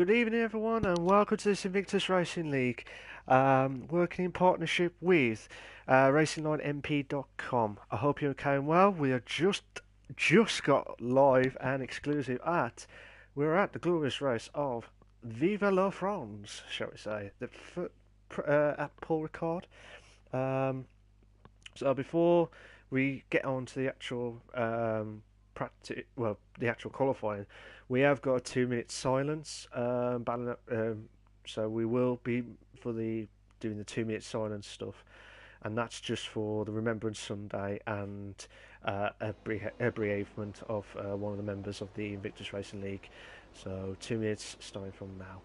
Good evening, everyone, and welcome to this Invictus Racing League, working in partnership with RacingLineMP.com. I hope you're okay and well. We are just got live and exclusive we're at the glorious race of Viva la France, shall we say, at Paul Ricard. So before we get on to the actual the actual qualifying, we have got a 2 minute silence. So we will be doing the 2 minute silence stuff, and that's just for the Remembrance Sunday and a bereavement of one of the members of the Invictus Racing League. So 2 minutes starting from now.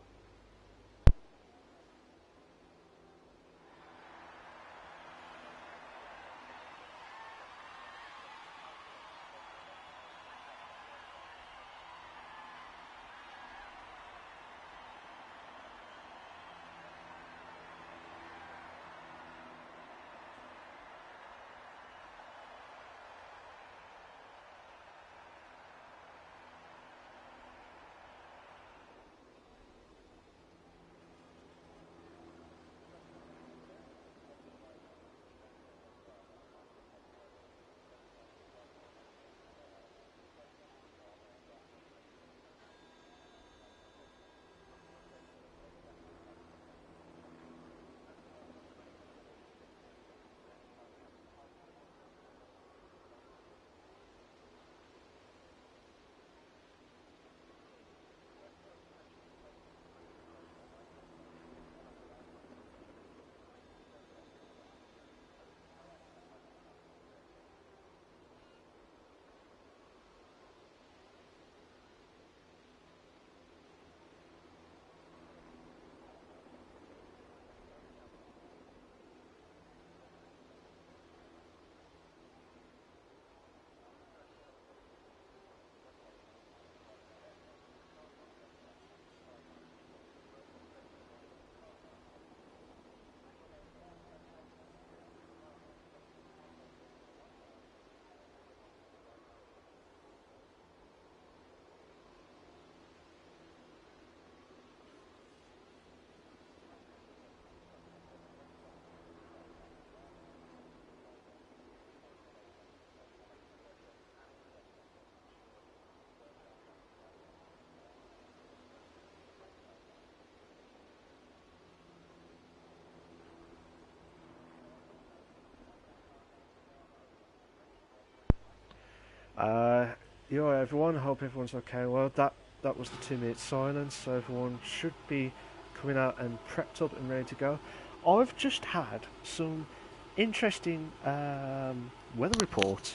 Uh, everyone. Hope everyone's okay. Well, that was the 2 minute silence, so everyone should be coming out and prepped up and ready to go. I've just had some interesting weather report.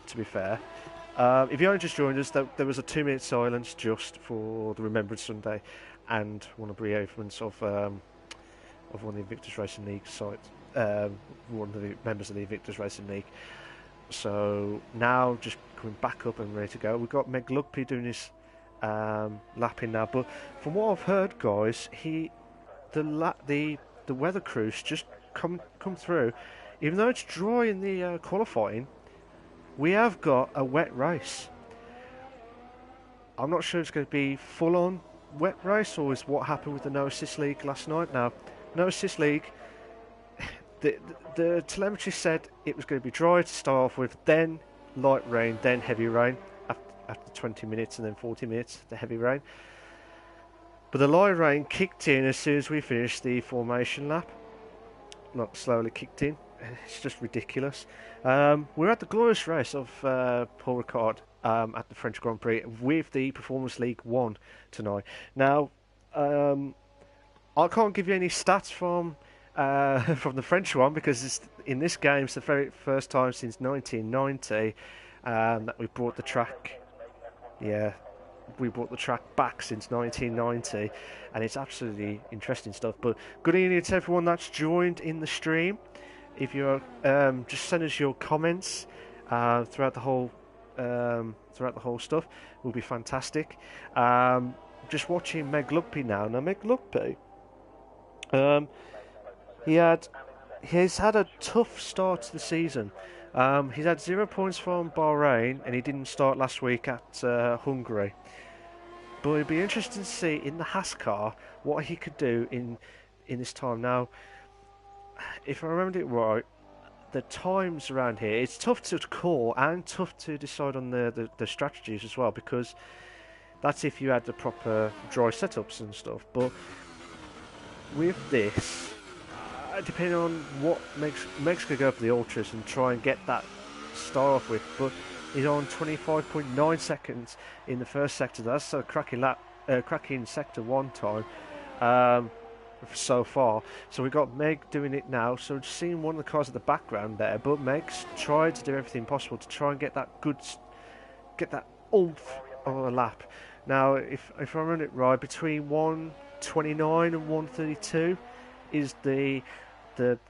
To be fair, if you only just joined us, there was a 2 minute silence just for the Remembrance Sunday and one of the bereavements of one of the Invictus Racing League sites, one of the members of the Invictus Racing League. So now just coming back up and ready to go. We've got Meg Lugby doing his lapping now, but from what I've heard, guys, the weather crew's just come through. Even though it's dry in the qualifying, we have got a wet race. I'm not sure it's going to be full on wet race, or is what happened with the No Assist League last night. Now, No Assist League, the telemetry said it was going to be dry to start off with, then light rain, then heavy rain after 20 minutes, and then 40 minutes the heavy rain. But the light rain kicked in as soon as we finished the formation lap. Not slowly kicked in. It's just ridiculous. We're at the glorious race of Paul Ricard at the French Grand Prix with the Performance League 1 tonight. Now, I can't give you any stats from the French one, because in this game it's the very first time since 1990 that we brought the track. Yeah, we brought the track back since 1990, and it's absolutely interesting stuff. But good evening to everyone that's joined in the stream. If you're just send us your comments throughout the whole stuff, will be fantastic. Just watching Meg Lugby now. Now Meg Lugby, he's had a tough start to the season. He's had 0 points from Bahrain, and he didn't start last week at Hungary. But it'd be interesting to see in the Haas car what he could do in this time. Now, if I remember it right, the times around here, it's tough to call and tough to decide on the strategies as well, because that's if you had the proper dry setups and stuff. But with this, depending on what Meg's could go for the ultras and try and get that start off with, but he's on 25.9 seconds in the first sector. That's a cracking sector 1 time so far. So we've got Meg doing it now. So just seeing one of the cars at the background there, but Meg's tried to do everything possible to try and get that oomph on a lap. Now, if I remember it right, between 1:29 and 1:32 is the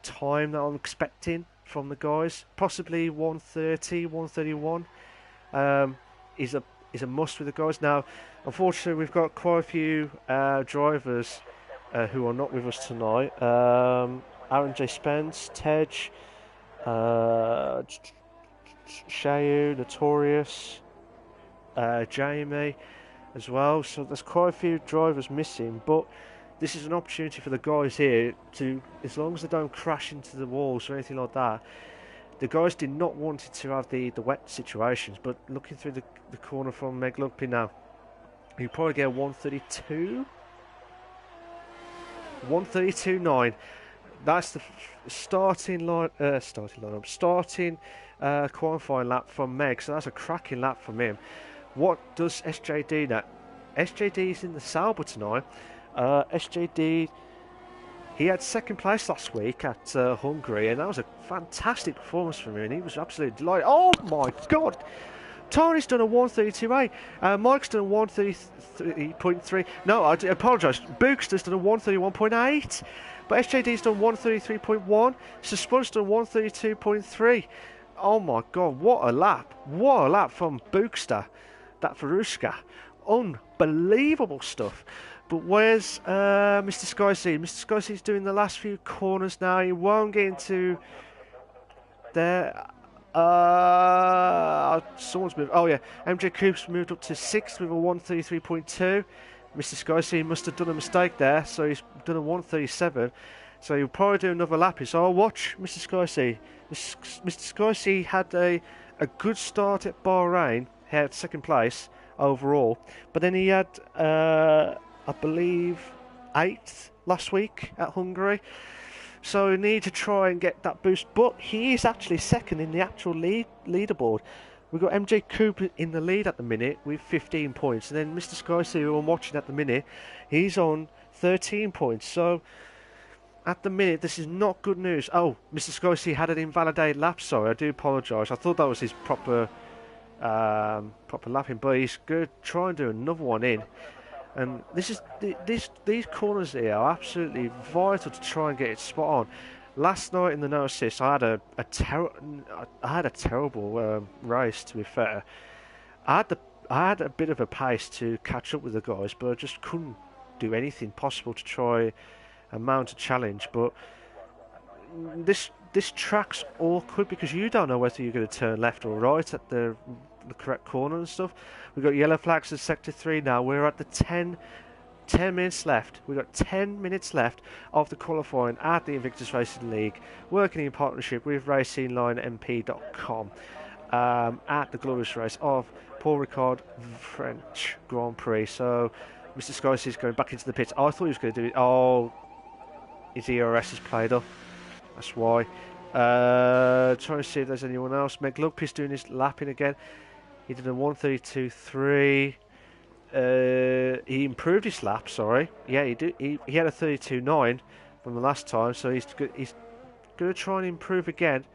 time that I'm expecting from the guys. Possibly 1:30, 1:31 is a must with the guys. Now, unfortunately, we've got quite a few drivers who are not with us tonight. Aaron J. Spence, Tej, Shayu, Notorious, Jamie as well. So there's quite a few drivers missing, but this is an opportunity for the guys here to, as long as they don't crash into the walls or anything like that. The guys did not want it to have the wet situations, but looking through the corner from Meg Lumpy now, you probably get 1:32. 1:32.9. That's the starting qualifying lap from Meg. So that's a cracking lap from him. What does SJD now? SJD's in the Sauber tonight. SJD, he had second place last week at Hungary, and that was a fantastic performance from him. And he was absolutely delighted. Oh my God! Tony's done a 1:32.8. Mike's done a 1:33.3. No, I apologise. Bookster's done a 1:31.8. But SJD's done 1:33.1. Suspun's done 1:32.3. Oh my God, what a lap. What a lap from Bookster. That Faruska. Unbelievable stuff. But where's Mr. Skyseed? Mr. Skyseed's doing the last few corners now. He won't get into there. Someone's moved. Oh yeah, MJ Coop's moved up to 6th with a 1:33.2. Mr. Skyseed must have done a mistake there, so he's done a 1:37. So he'll probably do another lap. So I'll watch Mr. Skyseed. Mr. Skyseed had a good start at Bahrain. He had second place overall, but then he had I believe 8th last week at Hungary. So we need to try and get that boost. But he is actually second in the actual leaderboard. We've got MJ Cooper in the lead at the minute with 15 points. And then Mr. Skyseed, who I'm watching at the minute, he's on 13 points. So at the minute, this is not good news. Oh, Mr. Skyseed had an invalidated lap. Sorry, I do apologise. I thought that was his proper lapping. But he's going to try and do another one in. And these corners here are absolutely vital to try and get it spot on. Last night in the no assist, I had a terrible race. To be fair, I had a bit of a pace to catch up with the guys, but I just couldn't do anything possible to try and mount a challenge. But this track's awkward because you don't know whether you're going to turn left or right at the correct corner and stuff. We've got yellow flags at sector 3 now. We're at the 10 minutes left. We've got 10 minutes left of the qualifying at the Invictus Racing League, working in partnership with RacingLineMP.com at the glorious race of Paul Ricard French Grand Prix. So Mr. Skyseed is going back into the pits. I thought he was going to do it. Oh, his ERS is played up. That's why. Trying to see if there's anyone else. Meg Lugpi's doing his lapping again. He did a 1:32.3. He improved his lap. Sorry, yeah, he did. He had a 32.9 from the last time, so he's going to try and improve again.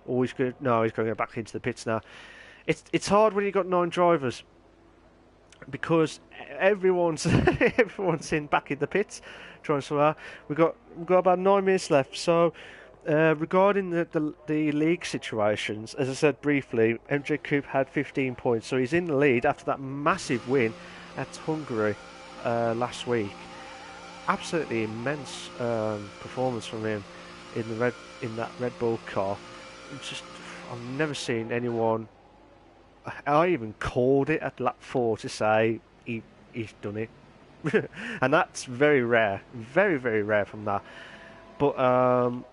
Or he's going to go back into the pits now. It's hard when you've got 9 drivers because everyone's in back in the pits trying to sort out. We've got about 9 minutes left, so. Regarding the league situations, as I said briefly, MJ Coop had 15 points, so he's in the lead after that massive win at Hungary last week. Absolutely immense performance from him in that Red Bull car. I've never seen anyone. I even called it at lap 4 to say he he's done it. And that's very rare, very, very rare from that. But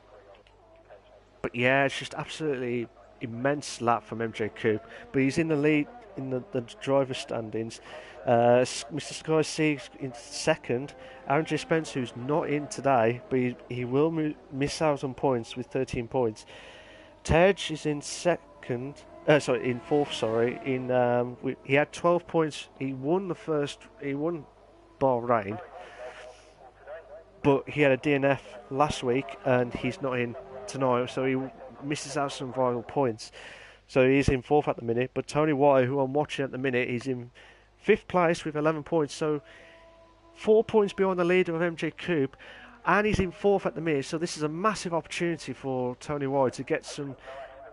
yeah, it's just absolutely immense lap from MJ Coupe. But he's in the lead in the driver standings. Mr. Sky Sea's in second. Aaron J. Spence, who's not in today, but he will miss out on points with 13 points. Tej is in second. In fourth. Sorry. He had 12 points. He won Bahrain, but he had a DNF last week, and he's not in tonight, so he misses out some vital points. So he's in fourth at the minute. But Tony White, who I'm watching at the minute, is in fifth place with 11 points. So 4 points behind the leader of MJ Coupe, and he's in fourth at the minute. So this is a massive opportunity for Tony White to get some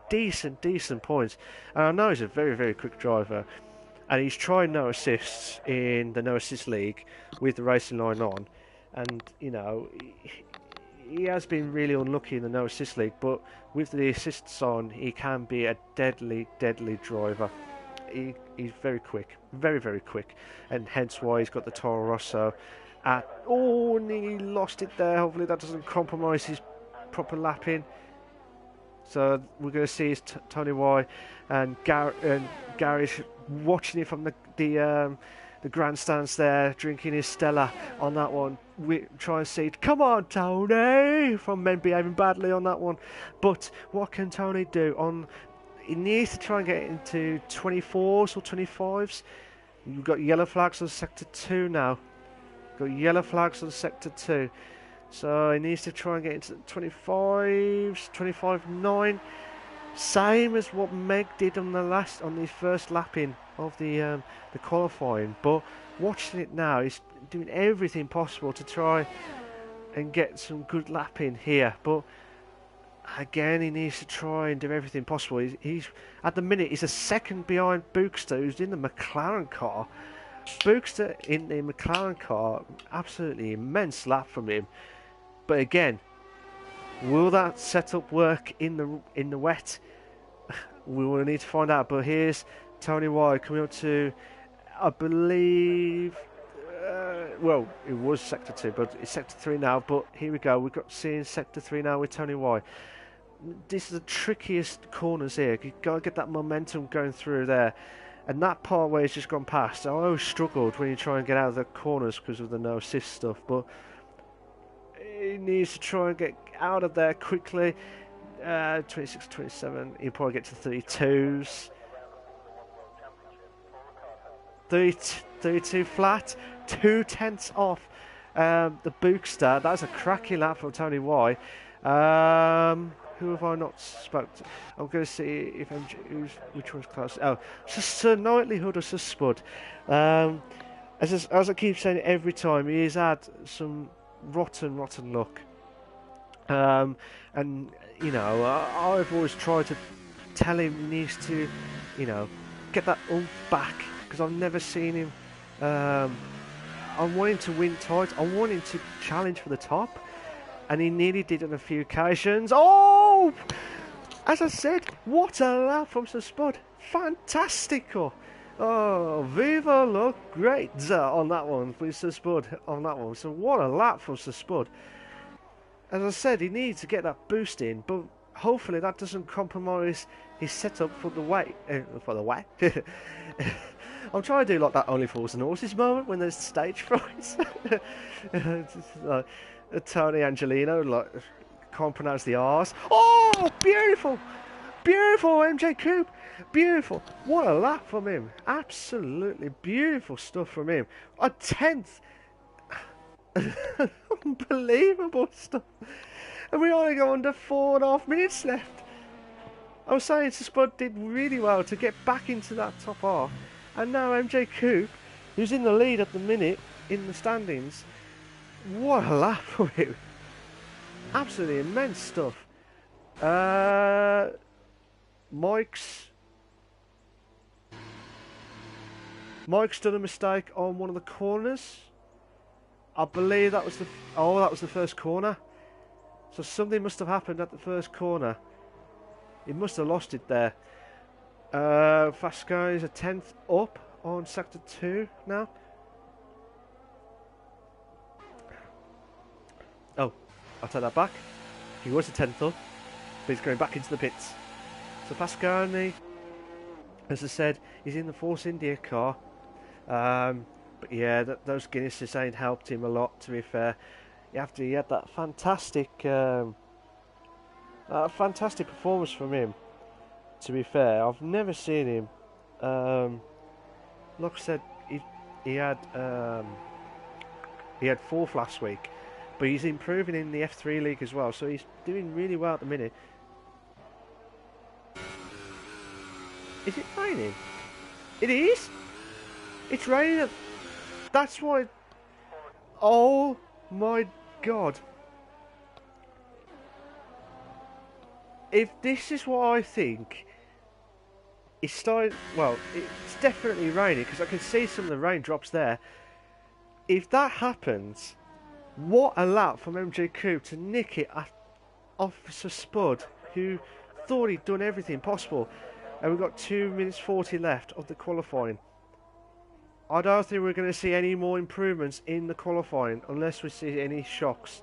decent points. And I know he's a very, very quick driver, and he's trying no assists in the no assist league with the racing line on. And you know, he has been really unlucky in the no assist league, but with the assists on, he can be a deadly driver. He's very quick, very quick, and hence why he's got the Toro Rosso. And he lost it there. Hopefully that doesn't compromise his proper lapping. So we're going to see is Tony Y and Gary's watching it from the grandstands there, drinking his Stella on that one. We try and see, come on Tony, from men behaving badly on that one. But what can Tony do? He needs to try and get into 24s or 25s. You've got yellow flags on sector 2 now. Got yellow flags on sector 2. So he needs to try and get into the 25s, 25.9. Same as what Meg did on the first lapping of the qualifying. But watching it now, he's doing everything possible to try and get some good lapping here. But again, he needs to try and do everything possible. He's at the minute he's a second behind Bookster, who's in the McLaren car. Bookster in the McLaren car, absolutely immense lap from him. But again, will that setup work in the wet? We will need to find out. But here's Tony White coming up to, I believe, well, it was sector 2, but it's sector 3 now. But here we go. We've got seeing sector 3 now with Tony White. This is the trickiest corners here. You've got to get that momentum going through there. And that part where he's just gone past, I always struggled when you try and get out of the corners because of the no assist stuff. But he needs to try and get out of there quickly. 26, 27. He'll probably get to 32s. 32 flat. 2/10 off the Bookster. That's a cracking lap from Tony Y. Who have I not spoke to? I'm going to see if which one's close. Oh, Sir Knightlyhood or Sir Spud. As I keep saying every time, he has had some rotten luck. And you know, I've always tried to tell him he needs to, you know, get that oomph back, because I've never seen him. I want him to win tights. I want him to challenge for the top. And he nearly did on a few occasions. Oh! As I said, what a lap from Sir Spud. Fantastico. Oh, viva la great on that one with Sir Spud on that one. So what a lap from Sir Spud. As I said, he needs to get that boost in, but hopefully that doesn't compromise his setup for the weight. I'm trying to do like that Only Fools and Horses moment when there's stage fright. Tony Angelino, like, can't pronounce the R's. Oh, beautiful! Beautiful MJ Coupe! Beautiful! What a lap from him! Absolutely beautiful stuff from him. A 10th! Unbelievable stuff! And we only got under 4.5 minutes left. I was saying Spud did really well to get back into that top half. And now MJ Coupe, who's in the lead at the minute in the standings, what a lap for him. Absolutely immense stuff. Mike's done a mistake on one of the corners. I believe that was the first corner. So something must have happened at the first corner. He must have lost it there. Fast guy is a 10th up on sector 2 now. I'll take that back. He was a 10th up, but he's going back into the pits. So Pascani, as I said, he's in the Force India car. But yeah, those Guinnesses ain't helped him a lot, to be fair. After he had that fantastic performance from him, to be fair, I've never seen him. Like I said, he had fourth last week, but he's improving in the F3 league as well, so he's doing really well at the minute. Is it raining? It is? It's raining. That's why. Oh my god. If this is what I think, it's starting. Well, it's definitely raining because I can see some of the raindrops there. If that happens, what a lap from MJ Coupe to nick it off Officer Spud, who thought he'd done everything possible. And we've got 2 minutes 40 left of the qualifying. I don't think we're going to see any more improvements in the qualifying unless we see any shocks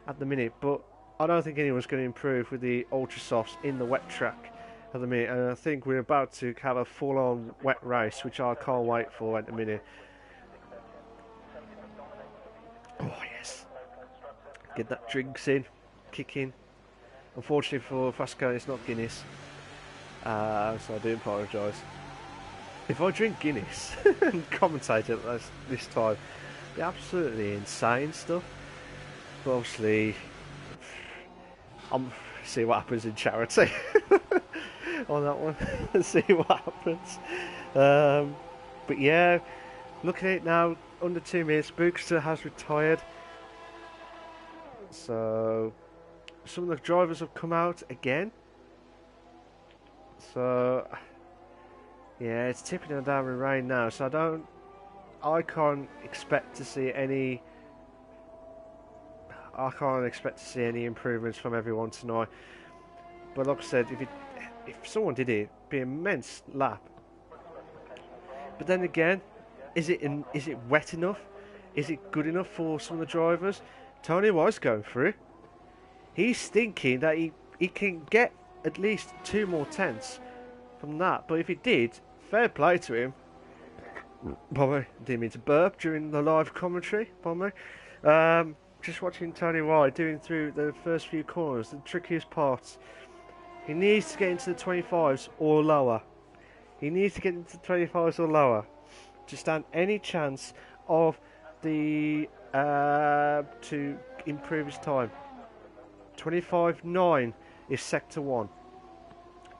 at the minute. But I don't think anyone's going to improve with the Ultra Softs in the wet track at the minute. And I think we're about to have a full-on wet race, which I can't wait for at the minute. Oh yes. Get that drinks in, kick in. Unfortunately for Fasco, it's not Guinness. So I do apologise. If I drink Guinness and commentate it this time, it'd be absolutely insane stuff. But obviously, I'm see what happens in charity on that one. See what happens. But yeah, looking at it now, under 2 minutes, Bookster has retired. So some of the drivers have come out again. So yeah, it's tipping down with rain now. So I can't expect to see any. I can't expect to see any improvements from everyone tonight. But like I said, if someone did it, it'd be an immense lap. But then again, is it wet enough? Is it good enough for some of the drivers? Tony was going through. He's thinking that he can get at least 2 more tenths from that. But if he did, fair play to him. Pardon me, didn't mean to burp during the live commentary. Pardon me. Just watching Tony White doing through the first few corners, the trickiest parts. He needs to get into the 25s or lower. He needs to get into the 25s or lower to stand any chance of the to improve his time. 25.9 is sector 1.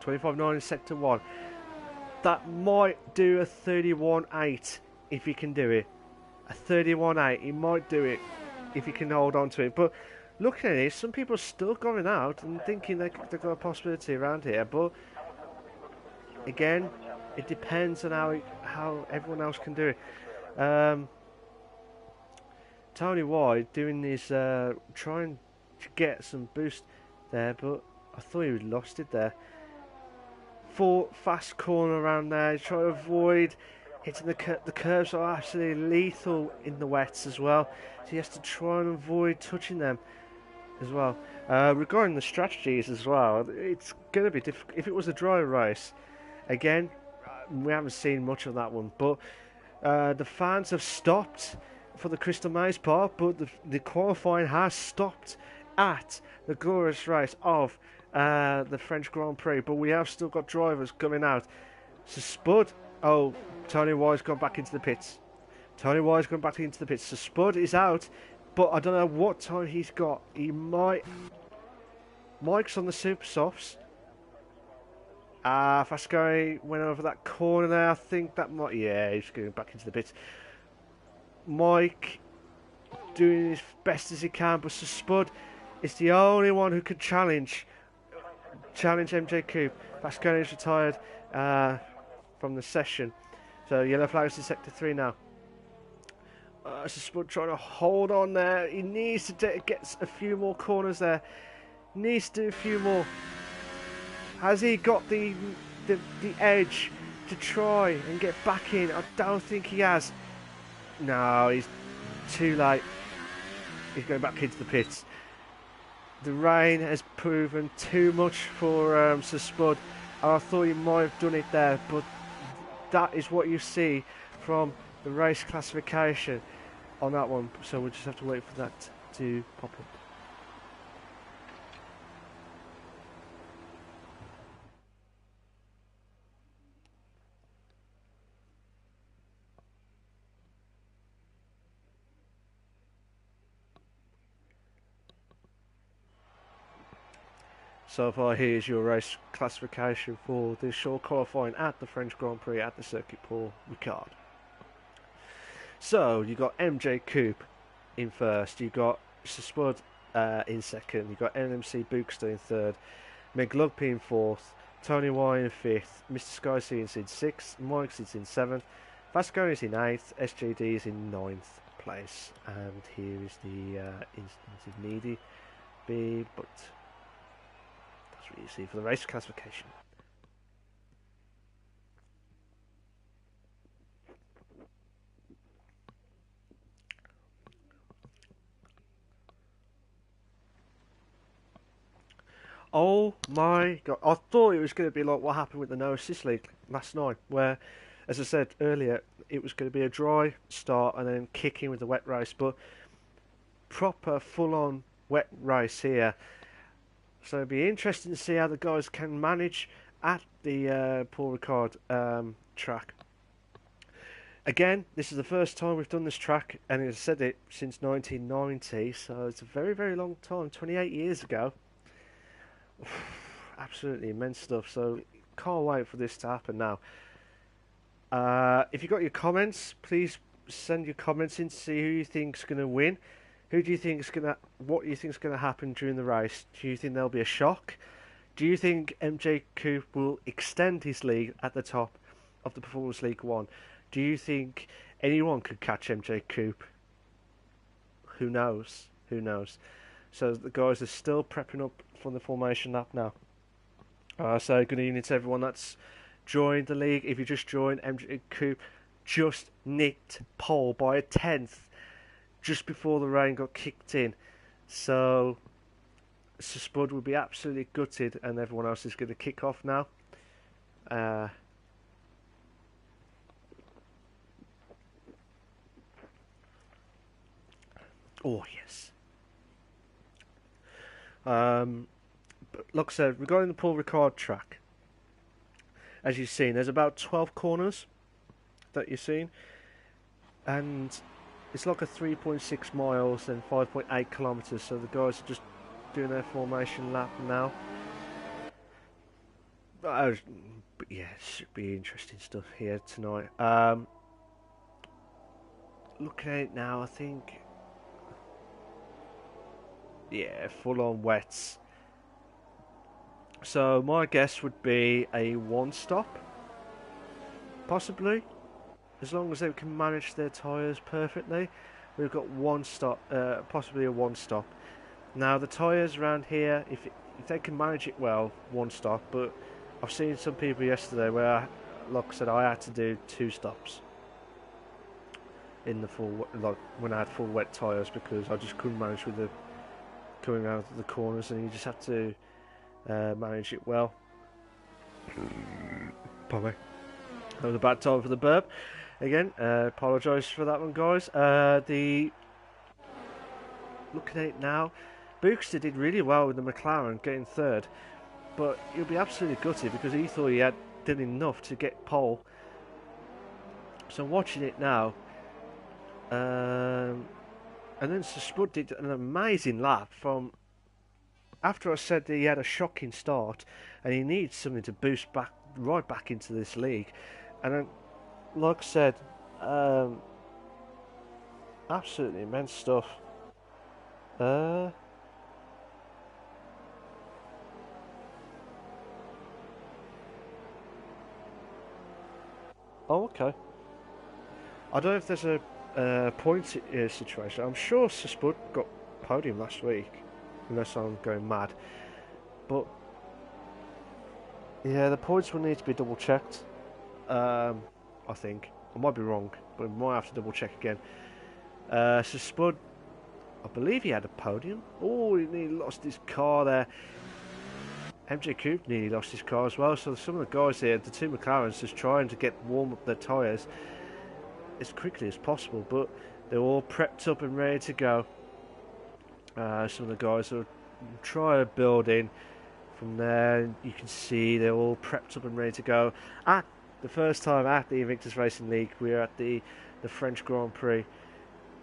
25.9 is sector 1. That might do a 31.8 if he can do it. A 31.8, he might do it if he can hold on to it. But looking at it, some people are still going out and thinking they've got a possibility around here. But again, it depends on how everyone else can do it. Tony White doing this, trying to get some boost there, but I thought he lost it there. Full fast corner around there, he's trying to avoid hitting the curves are absolutely lethal in the wets as well, so he has to try and avoid touching them as well. Regarding the strategies as well, it's going to be difficult. If it was a dry race, again, we haven't seen much of that one, but the fans have stopped for the Crystal Maze part, but the qualifying has stopped at the glorious race of the French Grand Prix, but we have still got drivers coming out. So Spud, Tony White's gone back into the pits. Tony White's gone back into the pits. So Spud is out, but I don't know what time he's got. Mike's on the super softs. Fascari went over that corner there. I think that might, yeah, he's going back into the pits. Mike doing his best as he can, but so Spud is the only one who could challenge MJ Coupe. Fascari is retired from the session, so yellow flags in sector 3 now. So Spud trying to hold on there. He needs to get a few more corners there. Needs to do a few more. Has he got the edge to try and get back in? I don't think he has. No, he's too late. He's going back into the pits. the rain has proven too much for Sir Spud. I thought he might have done it there, but that is what you see from the race classification on that one. So we'll just have to wait for that to pop up. So far, here's your race classification for the short qualifying at the French Grand Prix at the Circuit Paul Ricard. So you got MJ Coupe in first, you got Sir Spud in second, you got NMC Bookster in third, McLugby in fourth, Tony Y in fifth, Mr. Sky is in sixth, Mike's is in seventh, Vasco is in eighth, SJD is in ninth place, and here is the instance of Needy B, but that's what you see for the race classification. Oh my god, I thought it was going to be like what happened with the No Assist League last night, where, as I said earlier, it was going to be a dry start and then kick in with the wet race, but proper full-on wet race here. So it'll be interesting to see how the guys can manage at the Paul Ricard track. Again, this is the first time we've done this track, and as I said it since 1990, so it's a very, very long time, 28 years ago. Absolutely immense stuff, so can't wait for this to happen now. If you've got your comments, please send your comments in to see who you think's going to win. What do you think is going to happen during the race? Do you think there'll be a shock? Do you think MJ Coupe will extend his lead at the top of the Performance League 1? Do you think anyone could catch MJ Coupe? Who knows? Who knows? So the guys are still prepping up for the formation lap now. So good evening to everyone that's joined the league. If you just joined, MJ Coupe just nicked pole by a tenth just before the rain got kicked in. So Spud will be absolutely gutted, and everyone else is going to kick off now. Oh yes. But like I said, regarding the Paul Ricard track, as you've seen, there's about 12 corners that you've seen, and it's like a 3.6 miles and 5.8 kilometres. So the guys are just doing their formation lap now. But yeah, it should be interesting stuff here tonight. Looking at it now, I think, yeah, full on wets. So my guess would be a one stop, possibly, as long as they can manage their tyres perfectly. We've got one stop, possibly a one stop. Now the tyres around here, if they can manage it well, one stop. But I've seen some people yesterday where, like I said, I had to do two stops in the full, like when I had full wet tyres, because I just couldn't manage with the coming out of the corners, and you just have to manage it well. Pardon me. That was a bad time for the burp. Again, apologise for that one, guys. Looking at it now, Bookster did really well with the McLaren getting third, but he'll be absolutely gutted because he thought he had done enough to get pole. So watching it now, and then Sir Spud did an amazing lap from after I said that he had a shocking start and he needs something to boost back right back into this league. And then, like I said, absolutely immense stuff. Oh, okay. I don't know if there's a point situation. I'm sure Sir Spud got podium last week, unless I'm going mad. But yeah, the points will need to be double checked. I think I might be wrong, but we might have to double check again. So Spud I believe he had a podium. Oh, he nearly lost his car there. MJ Coupe nearly lost his car as well. So some of the guys here, the two McLarens, just trying to get warm up their tyres as quickly as possible. But they're all prepped up and ready to go. Some of the guys are trying to build in. From there, you can see they're all prepped up and ready to go. At the first time at the Invictus Racing League, we're at the French Grand Prix.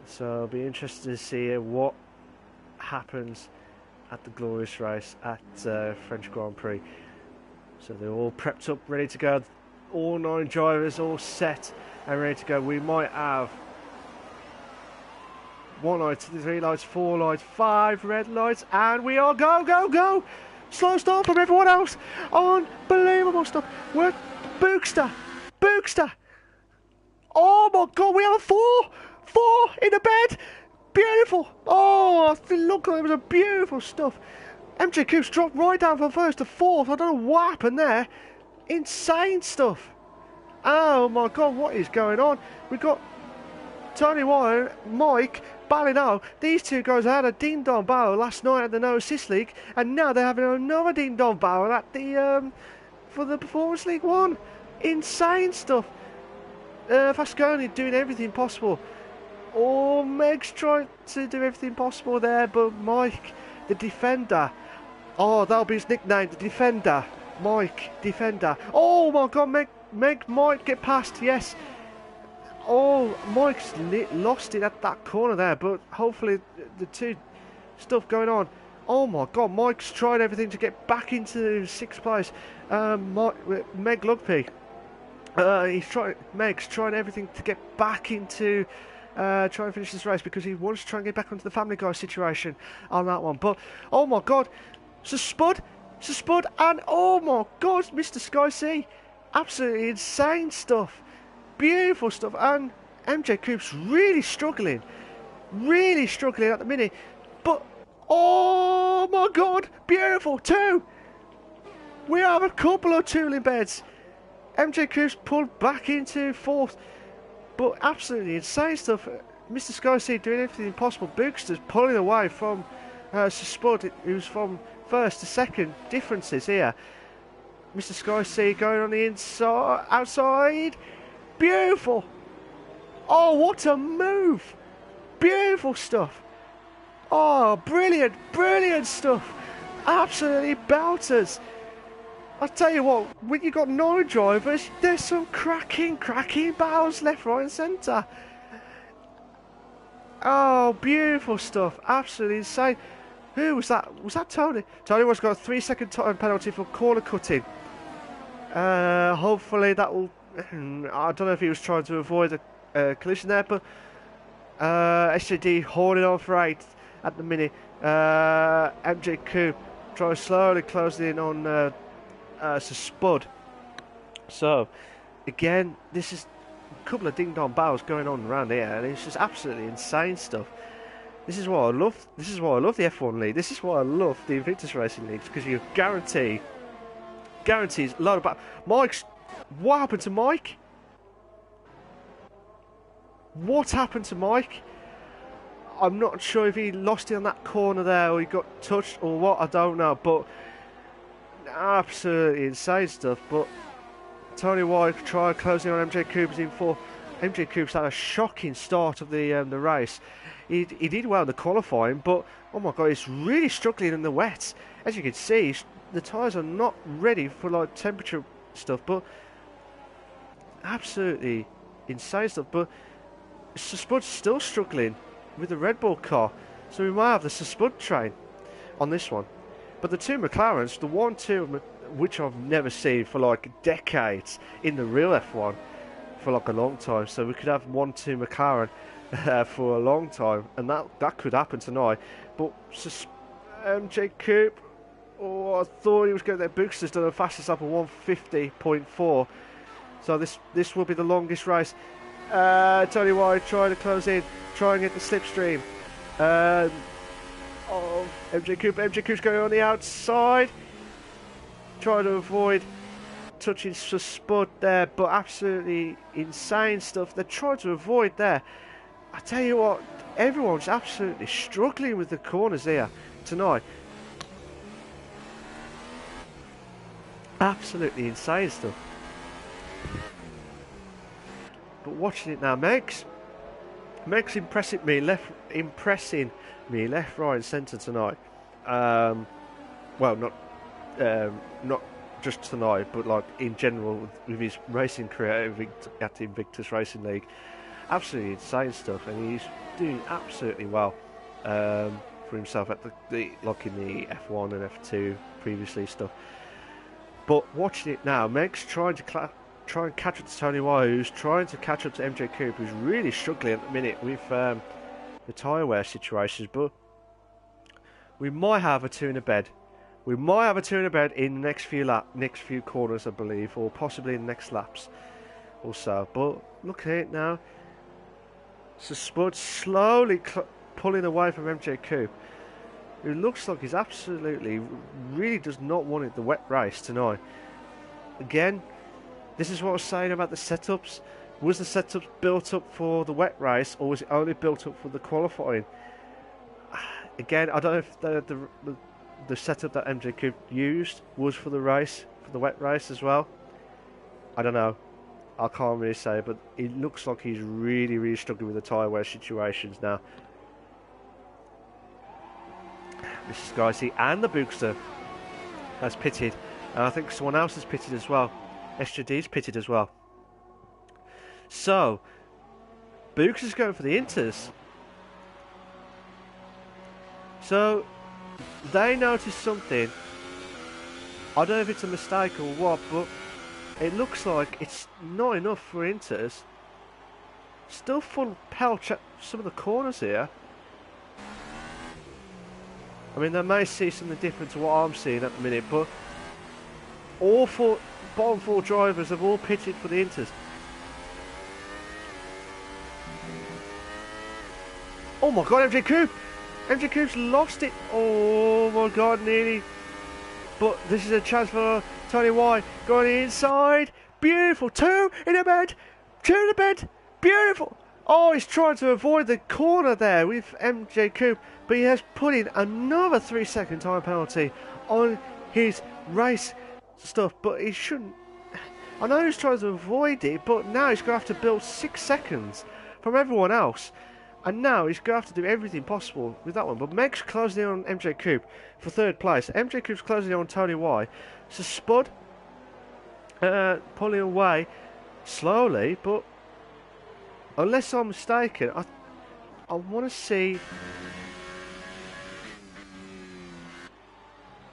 So it'll be interesting to see what happens at the glorious race at French Grand Prix. So they're all prepped up, ready to go. All 9 drivers all set and ready to go. We might have 1 light, 2, 3 lights, 4 lights, 5 red lights, and we are go, go, go! Slow start from everyone else. Unbelievable stuff. We're Bookster. Oh my God, we have 4 in the bed. Beautiful. Oh, look, it was a beautiful stuff. MJ Coupe's dropped right down from 1st to 4th. I don't know what happened there. Insane stuff. Oh my God, what is going on? We've got Tony Wire, Mike, Ballino. These 2 guys had a ding-dong battle last night at the No Assist League, and now they're having another ding-dong battle at the for the Performance League 1. Insane stuff. Fasconi doing everything possible. Oh, Meg's trying to do everything possible there, but Mike, the Defender. Oh, that'll be his nickname, the Defender. Mike, Defender. Oh my God, Meg might get past, yes. Oh, Mike's lost it at that corner there, but hopefully the 2 stuff going on. Oh my God, Mike's tried everything to get back into 6th place. Meg Lugby. Meg's trying everything to get back into try and finish this race because he wants to try and get back onto the Family Guy situation on that one. But oh my God, Spud, and oh my God, Mr. Sky C, absolutely insane stuff. Beautiful stuff, and MJ Coupe's really struggling at the minute, but oh my God, beautiful. 2, we have a couple of tooling beds. MJ Coupe's pulled back into 4th, but absolutely insane stuff. Mr. Sky C doing everything possible. Bookster's pulling away from Spud, who's from 1st to 2nd. Differences here. Mr. Sky C going on the inside, outside. Beautiful. Oh, what a move. Beautiful stuff. Oh, brilliant stuff. Absolutely belters. I'll tell you what, when you've got 9 drivers, there's some cracking battles left, right and centre. Oh, beautiful stuff. Absolutely insane. Who was that? Was that Tony? Tony was got a 3-second time penalty for corner cutting. Hopefully that will... I don't know if he was trying to avoid a collision there, but SJD holding on for 8 at the minute. MJ Coupe trying to slowly close in on Spud. So again, this is a couple of ding-dong battles going on around here, and it's just absolutely insane stuff. This is what I love. This is why I love the F1 League. This is why I love the Invictus Racing Leagues, because you guarantees a load of battles. Mike's... What happened to Mike? What happened to Mike? I'm not sure if he lost it on that corner there, or he got touched, or what, I don't know, but absolutely insane stuff. But Tony White tried closing on MJ Coupe's in 4th. MJ Coupe's had a shocking start of the race. He did well in the qualifying, but oh my God, he's really struggling in the wet. As you can see, the tyres are not ready for like temperature stuff, but absolutely insane stuff. But Spud's still struggling with the Red Bull car, so we might have the Spud train on this one. But the 2 McLarens, the 1-2 which I've never seen for like decades in the real F1 for like a long time, so we could have 1-2 McLaren for a long time, and that could happen tonight. But MJ Coupe, oh, I thought he was going there. Bookster's done the fastest lap of 150.4. So this will be the longest race. Tony White trying to close in, trying to get the slipstream. MJ Coupe. MJ Coupe's going on the outside, trying to avoid touching Spud there, but absolutely insane stuff. They're trying to avoid there. I tell you what, everyone's absolutely struggling with the corners here tonight. Absolutely insane stuff. But watching it now, Meg's impressing me left, right, and centre tonight. Well, not just tonight, but like in general with his racing career at the Invictus Racing League. Absolutely insane stuff, and he's doing absolutely well for himself at the like in the F1 and F2 previously stuff. But watching it now, Meg's trying to try and catch up to Tony Y, who's trying to catch up to MJ Coupe, who's really struggling at the minute with the tyre wear situations. But we might have a two in a bed. We might have a two in a bed in the next few corners, I believe, or possibly in the next laps or so. But look at it now. So Spud slowly pulling away from MJ Coupe, who looks like he's absolutely really does not want it the wet race tonight. Again, this is what I was saying about the setups. Was the setups built up for the wet race, or was it only built up for the qualifying? Again, I don't know if the setup that MJ Coupe used was for the race, for the wet race as well. I don't know. I can't really say, but it looks like he's really struggling with the tyre wear situations now. This is Skycy and the Bookster has pitted, and I think someone else has pitted as well. SJD's pitted as well. So Books is going for the Inters. So they noticed something. I don't know if it's a mistake or what, but it looks like it's not enough for Inters. Still full pelch at some of the corners here. I mean, they may see something different to what I'm seeing at the minute, but all four bottom four drivers have all pitted for the Inters. Oh my god, MJ Coupe! MJ Coupe's lost it! Oh my god, nearly. But this is a chance for Tony Y going inside. Beautiful. Two in the bed. Beautiful. Oh, he's trying to avoid the corner there with MJ Coupe, but he has put in another 3-second time penalty on his race stuff, but he shouldn't. I know he's trying to avoid it, but now he's going to have to build 6 seconds from everyone else. And now he's going to have to do everything possible with that one. But Meg's closing in on MJ Coupe for third place. MJ Coupe's closing in on Tony Y. So Spud pulling away slowly, but unless I'm mistaken, I want to see.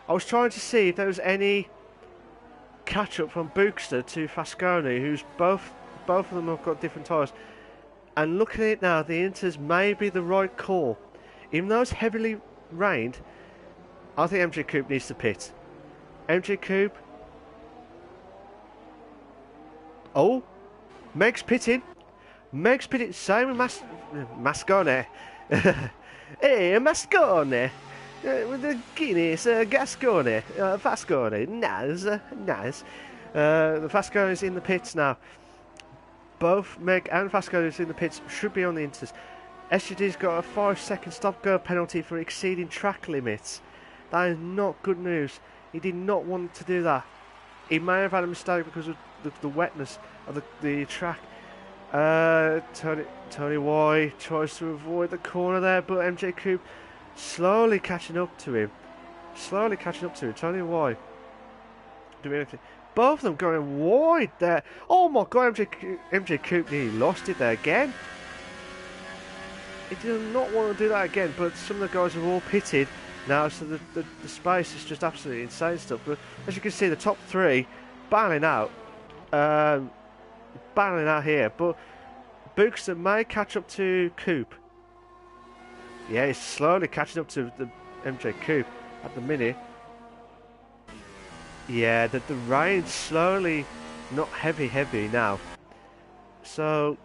I was trying to see if there was any catch up from Bookster to Fasconi, who's both of them have got different tyres. And looking at it now, the Inters may be the right call. Even though it's heavily rained, I think MJ Coupe needs to pit. MJ Coupe. Oh, Meg's pitting. Same with Mascone. Hey, Mascone. With the Guinness, Gascone, Fascone. Nice. The Fascone is in the pits now. Both Meg and Fascone is in the pits, should be on the Inters. SGD's got a 5-second stop-go penalty for exceeding track limits. That is not good news. He did not want to do that. He may have had a mistake because of the wetness of the track. Tony Y tries to avoid the corner there, but MJ Coupe slowly catching up to him. Tony Y doing anything. Both of them going wide there. Oh my god, MJ Coupe nearly lost it there again. He did not want to do that again, but some of the guys have all pitted now, so the space is just absolutely insane stuff. But as you can see, the top three battling out here. But Bookster may catch up to Coupe. Yeah, he's slowly catching up to the MJ Coupe at the minute. Yeah, the rain's slowly not heavy now. So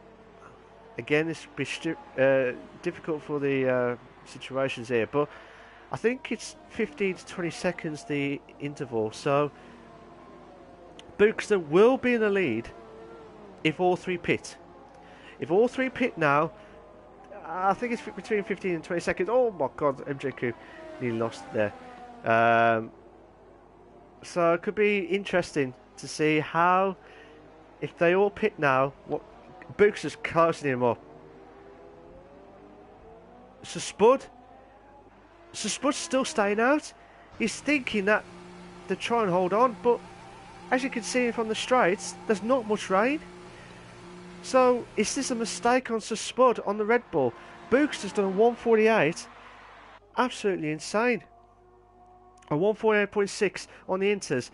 again, this will be difficult for the situations here, but I think it's 15 to 20 seconds the interval. So Bookster will be in the lead if all three pit. If all three pit now, I think it's between 15 and 20 seconds. Oh my god, MJQ nearly lost there. So it could be interesting to see how, if they all pit now, what Books is closing him up. So Spud's still staying out. He's thinking that they try and hold on, but as you can see from the straights, there's not much rain. So is this a mistake on Sir Spud on the Red Bull? Books has done a 148. Absolutely insane. A 148.6 on the Inters.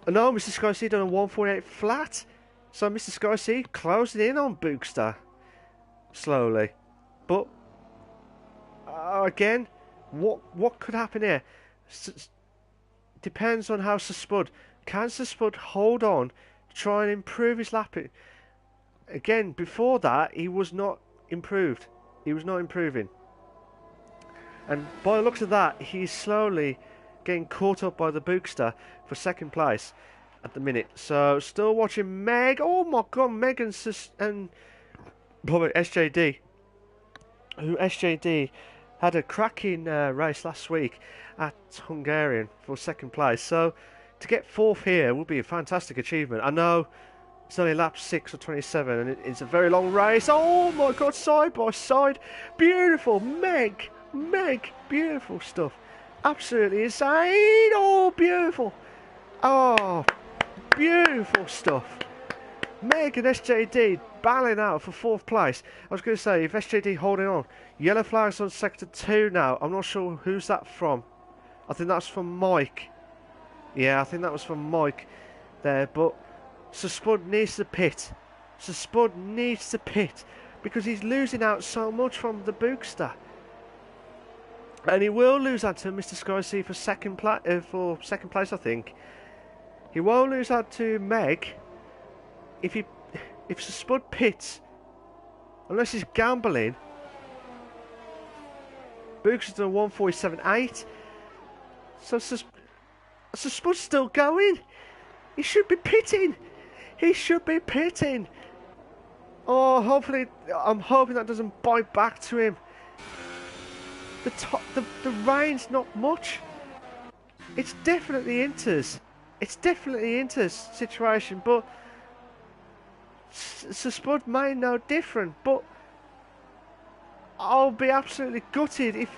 No, Mr. Scorsese done a 148 flat. So Mr. Scorsese closing in on Bookster slowly. But again, what could happen here? Depends on how Sir Spud. Can Sir Spud hold on, try and improve his lapping? Again, before that, he was not improved. He was not improving. And by the looks of that, he's slowly getting caught up by the Bookster for second place at the minute. So, still watching Meg. Oh my god, Meg and probably SJD. Who SJD had a cracking race last week at Hungarian for second place. So, to get fourth here would be a fantastic achievement. I know it's only lap 6 or 27 and it's a very long race. Oh my god, side by side. Beautiful. Meg, beautiful stuff. Absolutely insane. Oh, beautiful. Oh, beautiful stuff. Meg and SJD battling out for fourth place. I was going to say, if SJD holding on, yellow flags on sector 2 now. I'm not sure who's that from. I think that's from Mike. Yeah, I think that was from Mike there. But Sir Spud needs to pit. Sir Spud needs to pit because he's losing out so much from the Bookster. And he will lose out to Mr. Scorsese for second place, I think. He won't lose out to Meg if Sir Spud pits, unless he's gambling. Books has done 147.8. So Sir Spud's still going. He should be pitting. He should be pitting. Oh, hopefully, I'm hoping that doesn't bite back to him. The rain's not much. It's definitely Inter's. It's definitely Inter's situation, but Sir Spud may know different. But I'll be absolutely gutted if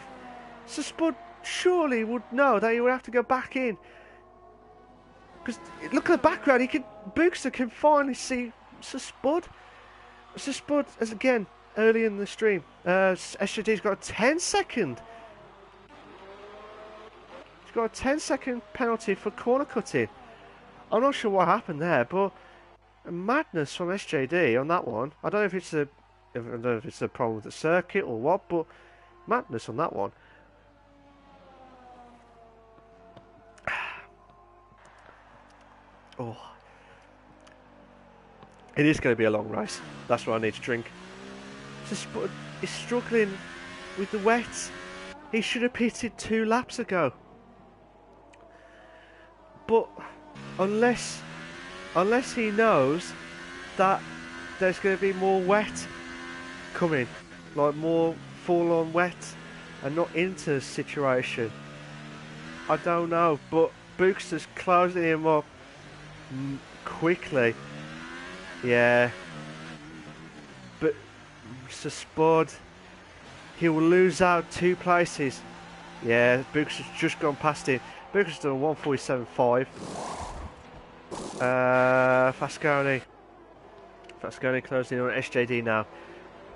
Sir Spud surely would know that he would have to go back in. Because look at the background, Bookster can finally see Sir Spud. Sir Spud, as again, early in the stream, SJD's got a 10-second. He's got a 10-second penalty for corner cutting. I'm not sure what happened there, but a madness from SJD on that one. I don't know if it's a problem with the circuit or what, but madness on that one. Oh, it is going to be a long race. That's what I need to drink. Spud is struggling with the wet. He should have pitted 2 laps ago. But unless he knows that there's going to be more wet coming, like more full-on wet and not Inter's situation, I don't know. But Bookster's closing him up quickly. Yeah. But Sir Spud, he will lose out 2 places. Yeah, Books has just gone past him. Books has done a 147.5. Fasconi closing in on SJD now.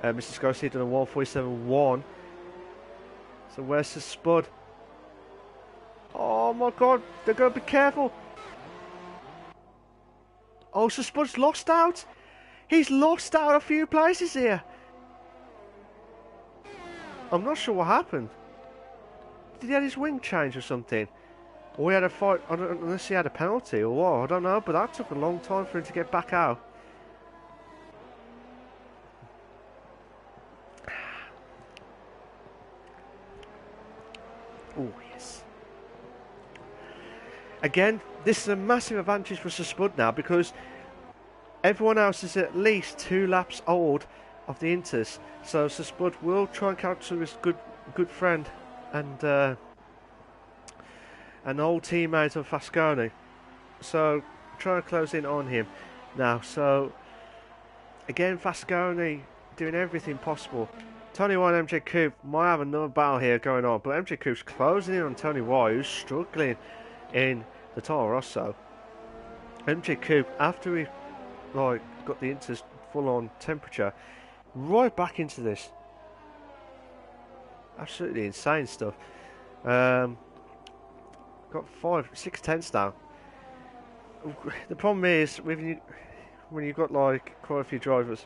Mr. Scorsese done a 147.1. So where's Sir Spud? Oh my god, they're going to be careful. Oh, Sir Spud's lost out. He's lost out a few places here. I'm not sure what happened. Did he have his wing change or something? Or he had a fight, unless he had a penalty or what, I don't know. But that took a long time for him to get back out. Oh, yes. Again, this is a massive advantage for Sir Spud now because everyone else is at least 2 laps old of the Inters. So Sir Spud will try and catch to his good friend and an old teammate of Fasconi. So try and close in on him now. So again, Fasconi doing everything possible. Tony White and MJ Coupe might have another battle here going on, but MJ Coupe's closing in on Tony White, who's struggling in the Toro Rosso. MJ Coupe, after he got the Inter's full-on temperature, right back into this. Absolutely insane stuff. Got 6 tenths now. The problem is when you've got quite a few drivers,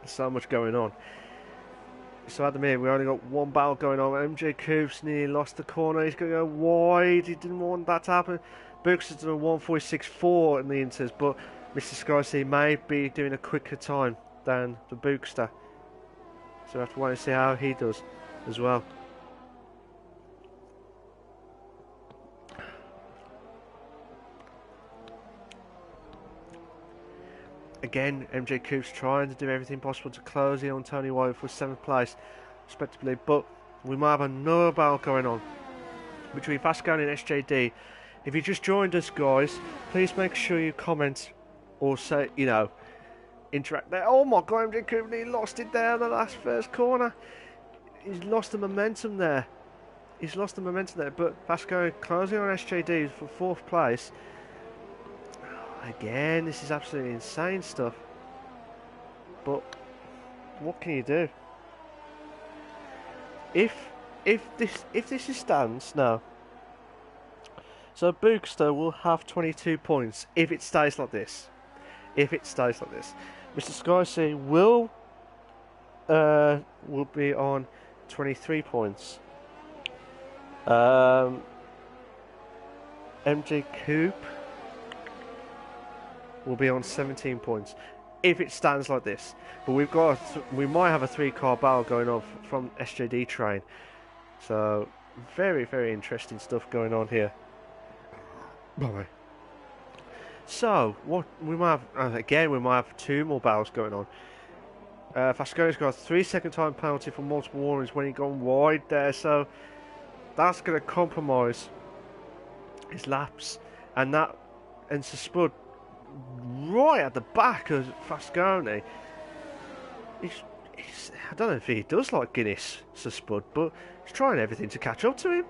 there's so much going on. So at the minute we only got one battle going on. MJ Coupe's nearly lost the corner. He's going to go wide. He didn't want that to happen. Books has done a 1:46.4 in the Inters, but Mr. Sky may be doing a quicker time than the Bookster. So we have to wait and see how he does as well. Again, MJ Coupe's trying to do everything possible to close in on Tony White for 7th place, respectively. But we might have another battle going on between Fasconi and SJD. If you just joined us, guys, please make sure you comment or say, interact there. Oh my God, MJ Coupe, he lost it there in the last first corner. He's lost the momentum there. But Fasconi closing on SJD for 4th place. Again, this is absolutely insane stuff. But what can you do? If this is stands now, so Bookster will have 22 points if it stays like this. Mr. Sky will be on 23 points. MJ Coupe will be on 17 points if it stands like this. But we might have a 3-car battle going on from SJD train. So very, very interesting stuff going on here. Bye. So what we might have we might have 2 more battles going on. Fasconi's got a 3-second time penalty for multiple warnings when he gone wide there, so that's going to compromise his laps, and Sir Spud right at the back of Fasconi. I don't know if he does like Guinness, Sir Spud, but he's trying everything to catch up to him.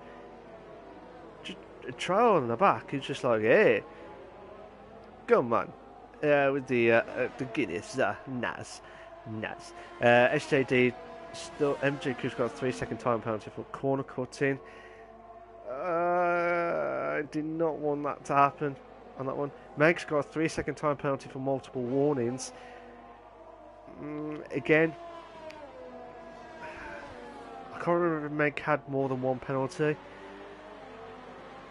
Just a trail on the back. He's just like, hey, come on, with the Guinness, Naz. SJD still. MJ Coupe's got a 3-second time penalty for corner cutting. I did not want that to happen on that one. Meg's got a 3-second time penalty for multiple warnings. Again, I can't remember if Meg had more than one penalty.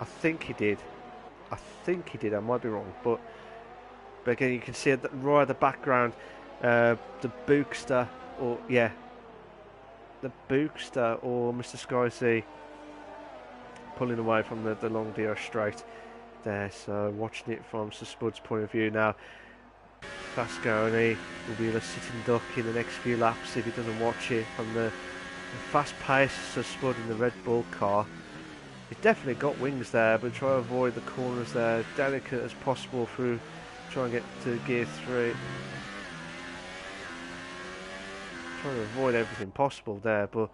I think he did. I might be wrong, but again, you can see right at the background, the Bookster or Mr. Sky pulling away from the long DR straight there. So watching it from Sir Spud's point of view now, Fasconi will be a sitting duck in the next few laps if he doesn't watch it from the fast pace Sir Spud in the Red Bull car. He's definitely got wings there, but try to avoid the corners there, delicate as possible through, try and get to gear 3. Trying to avoid everything possible there, but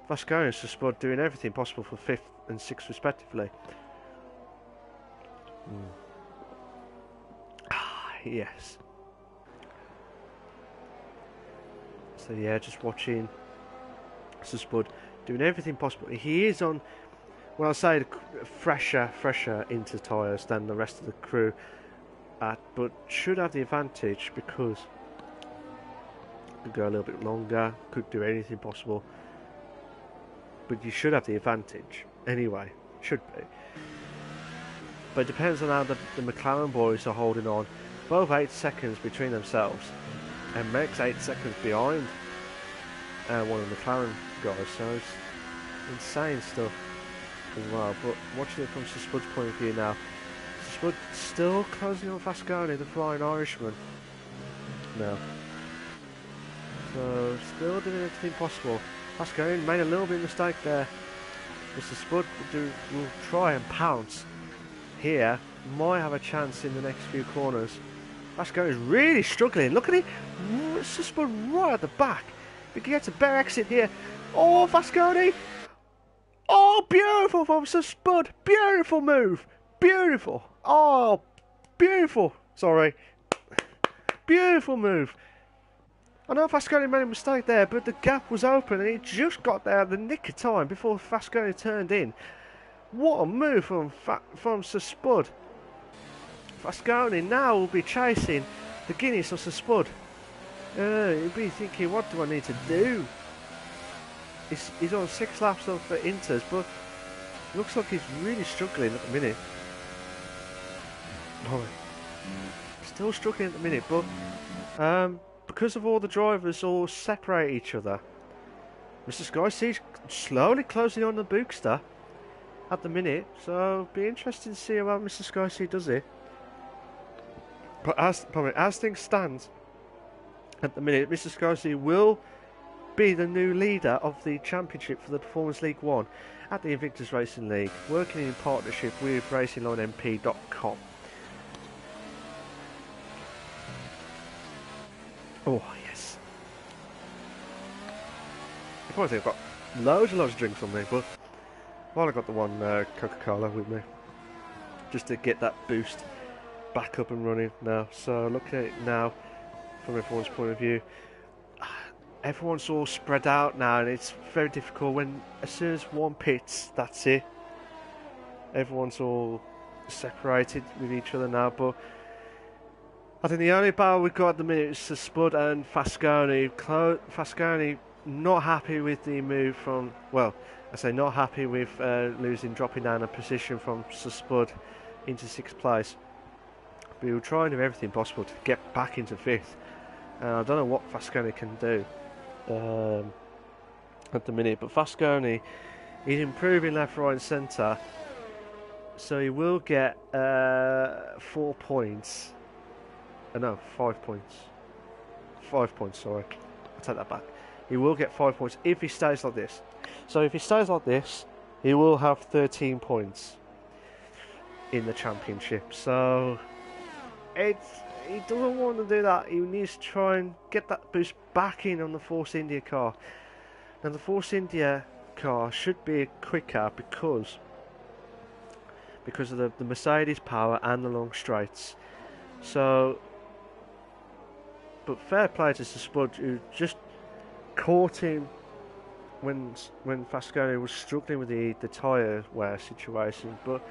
Fasconi and Sir Spud doing everything possible for 5th and 6th respectively. Yes. So yeah, just watching Sir Spud doing everything possible. He is on, well, I'll say fresher into tyres than the rest of the crew, but should have the advantage because could go a little bit longer, could do anything possible, but you should have the advantage anyway, should be. But it depends on how the McLaren boys are holding on. Both 8 seconds between themselves, and Meg's 8 seconds behind one of the McLaren guys, so it's insane stuff as well. But watching it from Sir Spud's point of view now, Sir Spud still closing on Fasconi, the Flying Irishman. No. still doing everything possible. Vasconi made a little bit of mistake there. Mr. Spud will try and pounce here. Might have a chance in the next few corners. Vasconi is really struggling. Look at it. Mr. Spud right at the back. We can get a better exit here. Oh, Vasconi. Oh, beautiful from Mr. Spud. Beautiful move. Beautiful. Oh, beautiful. Sorry. Beautiful move. I know Vasconi made a mistake there, but the gap was open and he just got there at the nick of time before Vasconi turned in. What a move from Sir Spud. Vasconi now will be chasing the Guinness of Sir Spud. He'll be thinking, what do I need to do? He's on 6 laps of Inters, but looks like he's really struggling at the minute. Oh, still struggling at the minute, but because of all the drivers all separate each other, Mr. Skysea's slowly closing on the Bookster at the minute, so it'll be interesting to see how Mr. Skysea does it. But as things stand at the minute, Mr. Skysea will be the new leader of the championship for the Performance League 1 at the Invictus Racing League, working in partnership with RacingLineMP.com. Oh, yes. I probably think I've got loads and loads of drinks on me, but while I got the one Coca-Cola with me, just to get that boost back up and running now. So looking at it now from everyone's point of view, everyone's all spread out now, and it's very difficult when as soon as one pits, that's it. Everyone's all separated with each other now, but I think the only battle we've got at the minute is Spud and Vasconi. Vasconi not happy with the move from, well, I say not happy with dropping down a position from Spud into 6th place. But he'll try and do everything possible to get back into 5th. I don't know what Vasconi can do at the minute, but Vasconi is improving left, right and centre, so he will get 4 points. No, 5 points. 5 points, sorry. I'll take that back. He will get 5 points if he stays like this. So if he stays like this, he will have 13 points in the championship. So he doesn't want to do that. He needs to try and get that boost back in on the Force India car. Now the Force India car should be quicker because of the Mercedes power and the long straights. So, but fair play to Spud, who just caught him when Vasconi was struggling with the tyre wear situation. But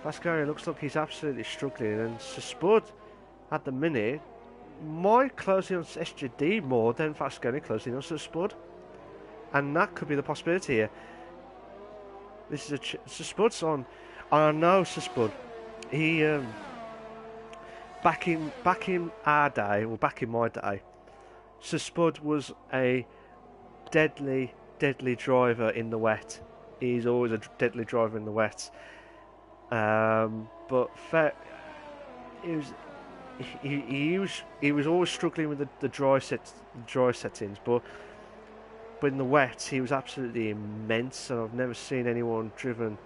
Vasconi looks like he's absolutely struggling, and Spud at the minute might close in on SJD more than Vasconi closing on Spud, and that could be the possibility here. This is Spud's on. I know Spud. He back in our day, or back in my day, Spud was a deadly driver in the wet. He's always a deadly driver in the wet. But he was always struggling with the dry settings, but in the wet he was absolutely immense, and I've never seen anyone driven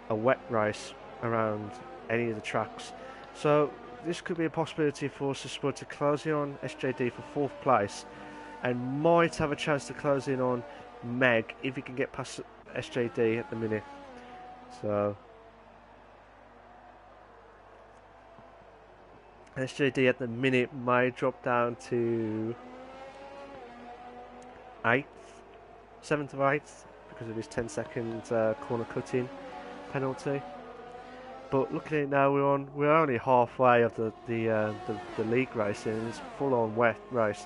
a wet race around any of the tracks. So this could be a possibility for Spud to close in on SJD for 4th place, and might have a chance to close in on Meg if he can get past SJD at the minute. So SJD at the minute may drop down to 8th, 7th or 8th because of his 10-second corner cutting penalty. But looking at it now, we're only halfway of the league racing, and it's full-on wet race.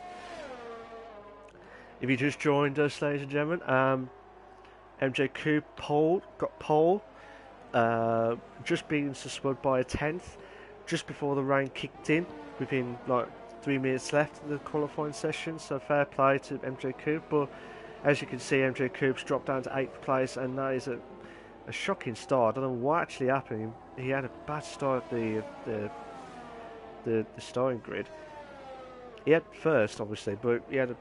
If you just joined us, ladies and gentlemen, MJ Coupe got pole, just being Spud by a 10th, just before the rain kicked in, within like 3 minutes left of the qualifying session. So fair play to MJ Coupe, but as you can see, MJ Coupe's dropped down to 8th place, and that is a shocking start. I don't know what actually happened. He had a bad start at the starting grid. He had first, obviously, but he had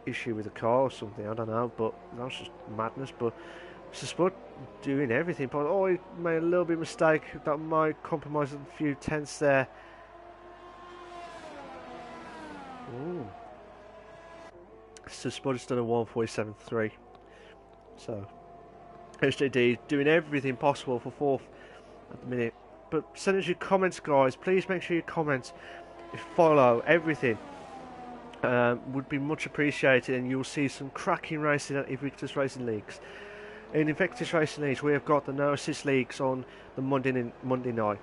issue with the car or something, I don't know, but that's just madness. But Spud doing everything, but oh, he made a little bit of mistake that might compromise a few tenths there. Ooh. So Spud has done a 1:47.3. So SJD doing everything possible for fourth at the minute. But send us your comments, guys. Please make sure you comment, follow, everything. Would be much appreciated, and you'll see some cracking racing at Invictus Racing Leagues. In Invictus Racing Leagues, we have got the No Assist Leagues on the Monday night.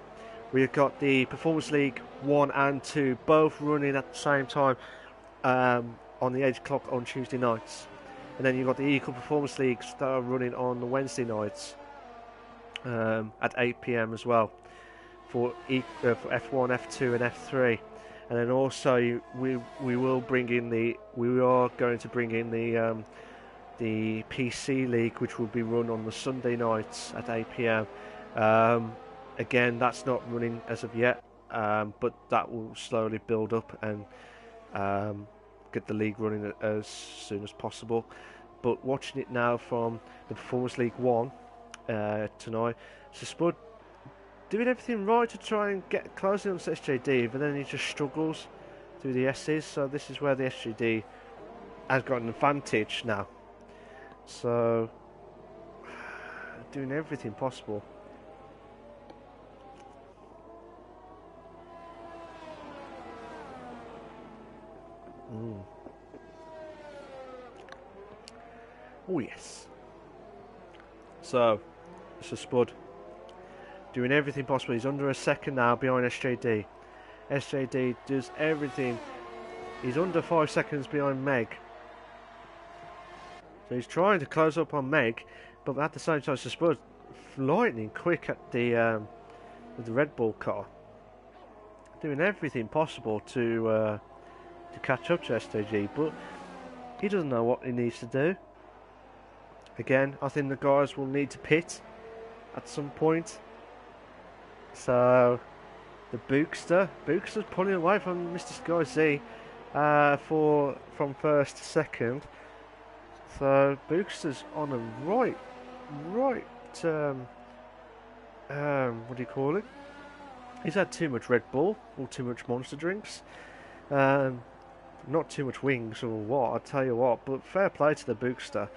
We have got the Performance League 1 and 2, both running at the same time on the 8 o'clock on Tuesday nights. And then you've got the Equal Performance Leagues that are running on the Wednesday nights at 8 PM as well for F1, F2 and F3. And then also we are going to bring in the PC League, which will be run on the Sunday nights at 8 PM. Again, that's not running as of yet, but that will slowly build up and get the league running as soon as possible. But watching it now from the Performance League 1 tonight, so Spud doing everything right to try and get closing on SJD, but then he just struggles through the S's. So this is where the SJD has got an advantage now. So doing everything possible. Oh yes. So Spud doing everything possible. He's under a second now behind SJD. SJD does everything. He's under 5 seconds behind Meg. So he's trying to close up on Meg, but at the same time, Spud lightning quick at the Red Bull car, doing everything possible to catch up to SJD, but he doesn't know what he needs to do. Again, I think the guys will need to pit at some point. So the Bookster's pulling away from Mr. Sky Z from first to second. So Bookster's on a right what do you call it? He's had too much Red Bull or too much Monster drinks. Not too much wings or what, I tell you what, but fair play to the Bookster.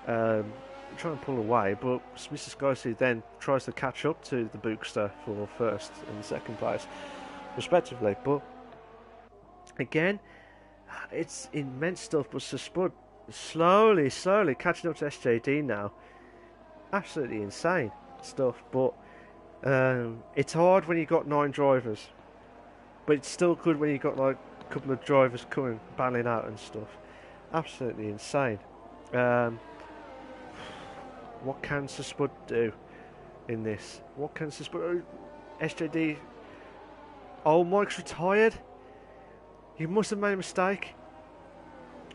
Trying to pull away, but Mr. Skycy then tries to catch up to the Bookster for first and second place, respectively. But again, it's immense stuff. But Spud slowly catching up to SJD now. Absolutely insane stuff. But it's hard when you got 9 drivers, but it's still good when you got like a couple of drivers coming battling out and stuff. Absolutely insane. What can Spud do in this? What can Spud? SJD. Oh, Mike's retired. He must have made a mistake.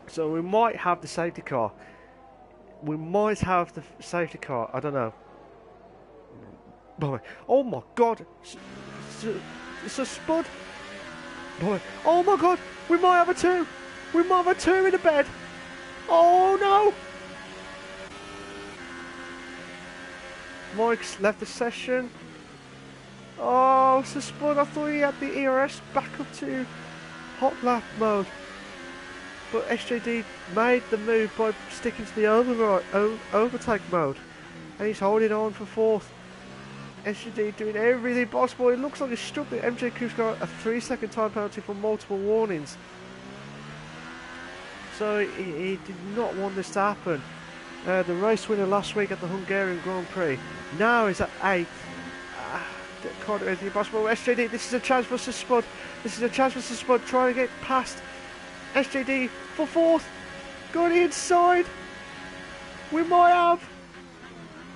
So we might have the safety car. I don't know. Boy. Oh my God. It's a Spud. Boy. Oh my God. We might have a 2. We might have a 2 in the bed. Oh no. Mike's left the session. Oh, so Spud, I thought he had the ERS back up to hot lap mode. But SJD made the move by sticking to the overtake mode. And he's holding on for 4th. SJD doing everything possible. It looks like he's struck it. MJ Coop's got a 3-second time penalty for multiple warnings. So he did not want this to happen. The race winner last week at the Hungarian Grand Prix now is at 8th. Can't do anything possible. SJD, this is a chance for Spud. This is a chance for Spud trying to get past SJD for 4th. Got inside. We might have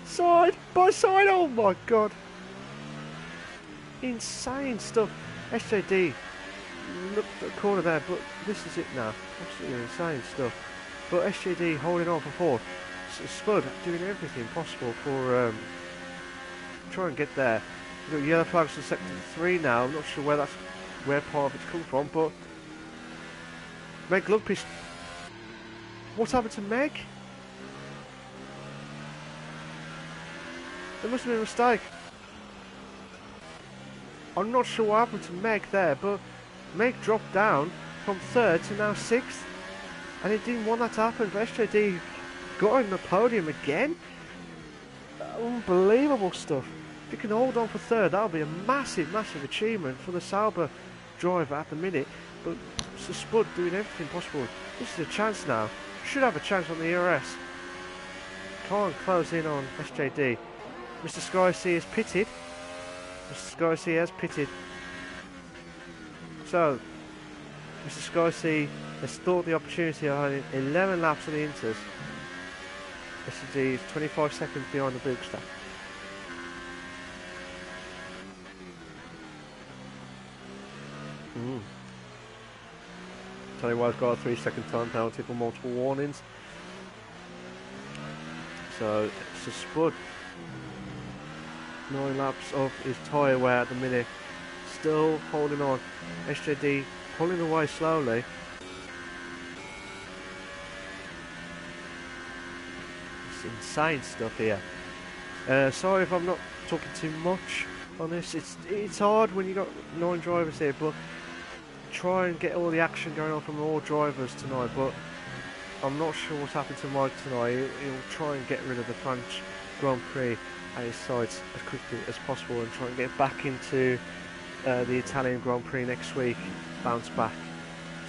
side by side. Oh my God. Insane stuff. SJD looked at the corner there, but this is it now. Absolutely insane stuff. But SJD holding on for 4th. Spud doing everything possible for try and get there. We've got yellow flags in sector 3 now. I'm not sure where part of it's come from, but Meg Lundqvist What's happened to Meg? There must have been a mistake. I'm not sure what happened to Meg there, but Meg dropped down from 3rd to now 6th. And it didn't want that to happen, but SJD got on the podium again. Unbelievable stuff. If you can hold on for 3rd, that'll be a massive, massive achievement for the Sauber driver at the minute. But Mr. Spud doing everything possible. This is a chance now. Should have a chance on the ERS. Can't close in on SJD. Mr. Sky C is pitted. Mr. Sky C has pitted. So, Mr. Sky C has thought the opportunity of having 11 laps on the Inters. SJD is 25 seconds behind the Bookster. Tony White's got a 3-second time penalty for multiple warnings. So it's a Spud. 9 laps of his tyre wear at the minute. Still holding on. SJD pulling away slowly. It's insane stuff here. Sorry if I'm not talking too much on this. It's hard when you got 9 drivers here, but try and get all the action going on from all drivers tonight. But I'm not sure what's happened to Mike tonight. He'll try and get rid of the French Grand Prix at his sides as quickly as possible and try and get back into the Italian Grand Prix next week. Bounce back.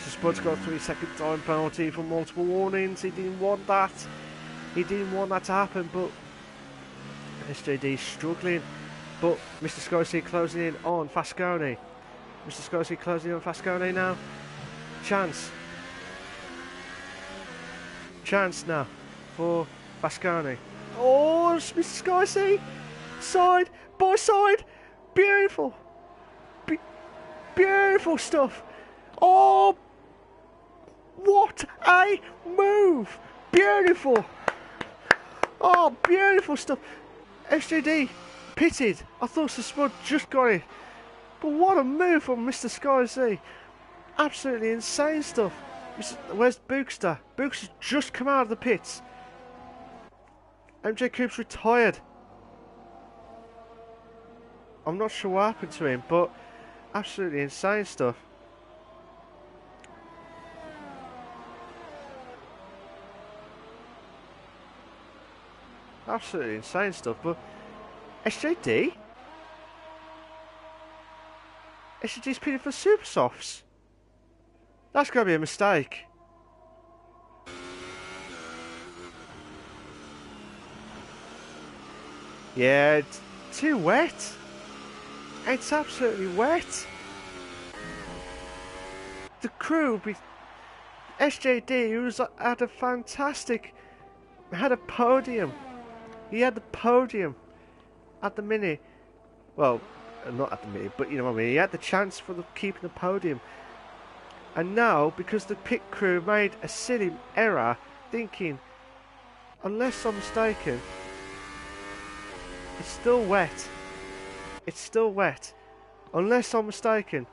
So Spud's got a 3-second time penalty for multiple warnings. He didn't want that. He didn't want that to happen, but SJD struggling. But Mr. Scorsese closing in on Fasconi. Mr. Scorsese closing in on Fasconi now. Chance now for Fasconi. Oh, Mr. Scorsese. Side by side. Beautiful. Beautiful stuff. Oh, what a move. Beautiful. Oh, beautiful stuff. SJD pitted. I thought Sir Spud just got it. But what a move from Mr. Scorsese. Absolutely insane stuff. Where's Bookster? Bookster's just come out of the pits. MJ Coop's retired. I'm not sure what happened to him, but absolutely insane stuff. Absolutely insane stuff, but SJD's pitted for Super Softs. That's going to be a mistake. Yeah, it's too wet. It's absolutely wet. The crew, SJD, who's had a fantastic, had a podium. He had the podium at the minute. Well, not at the minute, but you know what I mean. He had the chance for keeping the podium. And now, because the pit crew made a silly error, thinking, unless I'm mistaken, it's still wet. It's still wet. Unless I'm mistaken,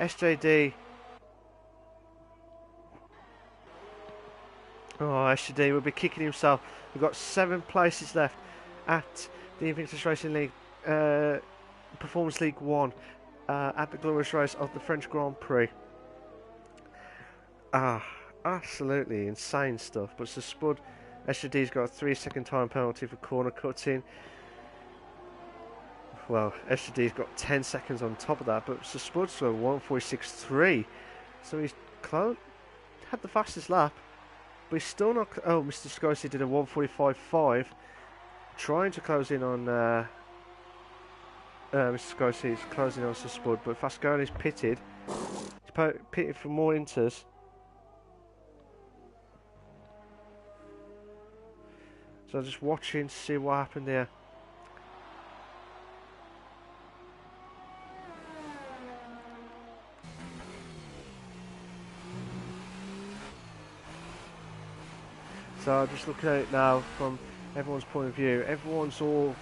SJD. Oh, SJD will be kicking himself. We've got 7 places left at the Invictus Racing League, Performance League 1, at the glorious race of the French Grand Prix. Absolutely insane stuff. But Sir Spud, SJD's got a 3-second time penalty for corner cutting. Well, SJD's got 10 seconds on top of that, but Sir Spud's got 1:46.3, so he's had the fastest lap. But he's still not. Oh, Mr. Scorsese did a 1:45.5, trying to close in on Mr. Scorsese's closing on Sir Spud, but Fasconi's pitted. He's pitted for more inters. So just watching to see what happened there. So I'm just looking at it now from everyone's point of view. Everyone's all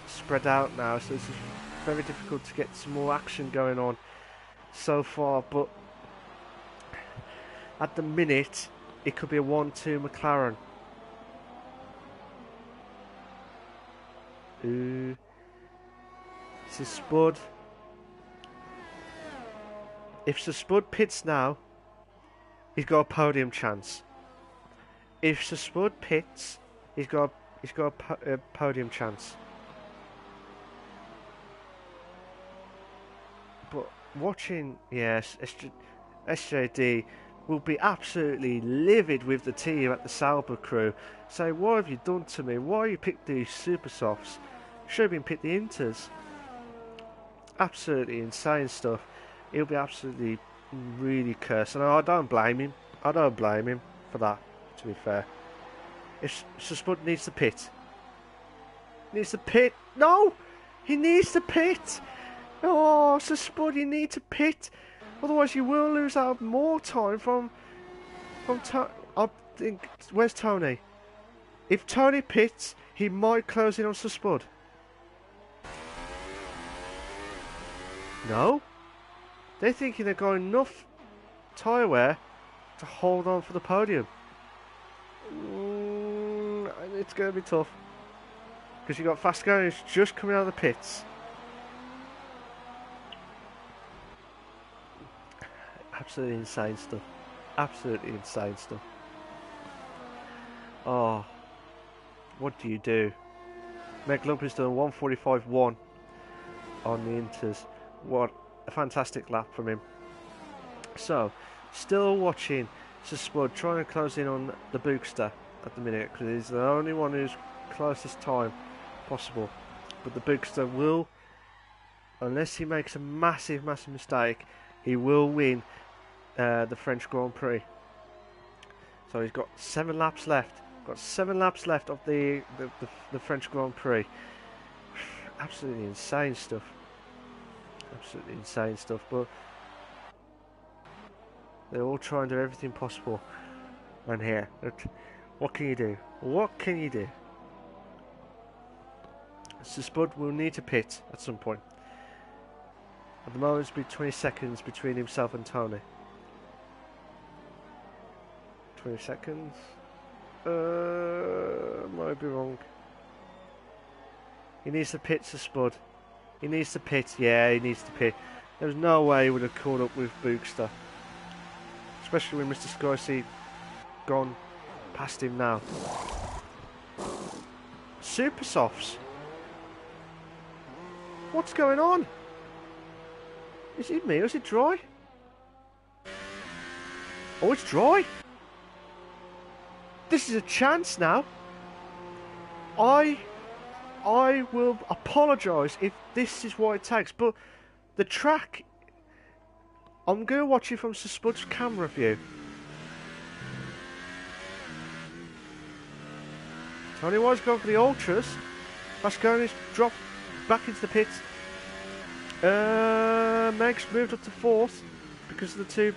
spread out now, so this is very difficult to get some more action going on so far. But at the minute, it could be a 1-2 McLaren. Ooh. This is Spud. If Sir Spud pits now, he's got a podium chance. If Sir Spud pits, he's got a podium chance. But watching, yes, SJD will be absolutely livid with the team at the Sauber crew. Say, what have you done to me? Why you picked these super softs? Should have been picked the Inters. Absolutely insane stuff. He'll be absolutely really cursed, and I don't blame him. I don't blame him for that, to be fair. If Spud needs to pit. No! He needs to pit! Oh, Spud, you need to pit. Otherwise you will lose out more time from I think, where's Tony? If Tony pits, he might close in on Spud. No? They're thinking they've got enough tyre wear to hold on for the podium. It's going to be tough. Because you've got Fascone who's just coming out of the pits. Absolutely insane stuff. Absolutely insane stuff. Oh. What do you do? Meg Lumpy's done 1:45.1 on the Inters. What a fantastic lap from him. So, still watching Sir Spud trying to close in on the Bookster at the minute, because he's the only one who's closest time possible. But the Bookster will, unless he makes a massive massive he will win the French Grand Prix. So he's got 7 laps left. Got 7 laps left of the French Grand Prix. Absolutely insane stuff. Absolutely insane stuff. But they're all trying to do everything possible. And here, what can you do? What can you do? So Spud will need to pit at some point. At the moment, it's been 20 seconds between himself and Tony. 20 seconds. Might be wrong. He needs to pit to Spud. He needs to pit. Yeah, he needs to pit. There was no way he would have caught up with Bookster. Especially when Mr. Scorsese gone past him now. Super softs. What's going on? Is it me or is it dry? Oh, it's dry. This is a chance now. I will apologise if this is what it takes, but the track, I'm going to watch it from Sir Spud's camera view. Tony White's gone for the Ultras. Vasconis dropped back into the pits. Meg's moved up to 4th because of the two.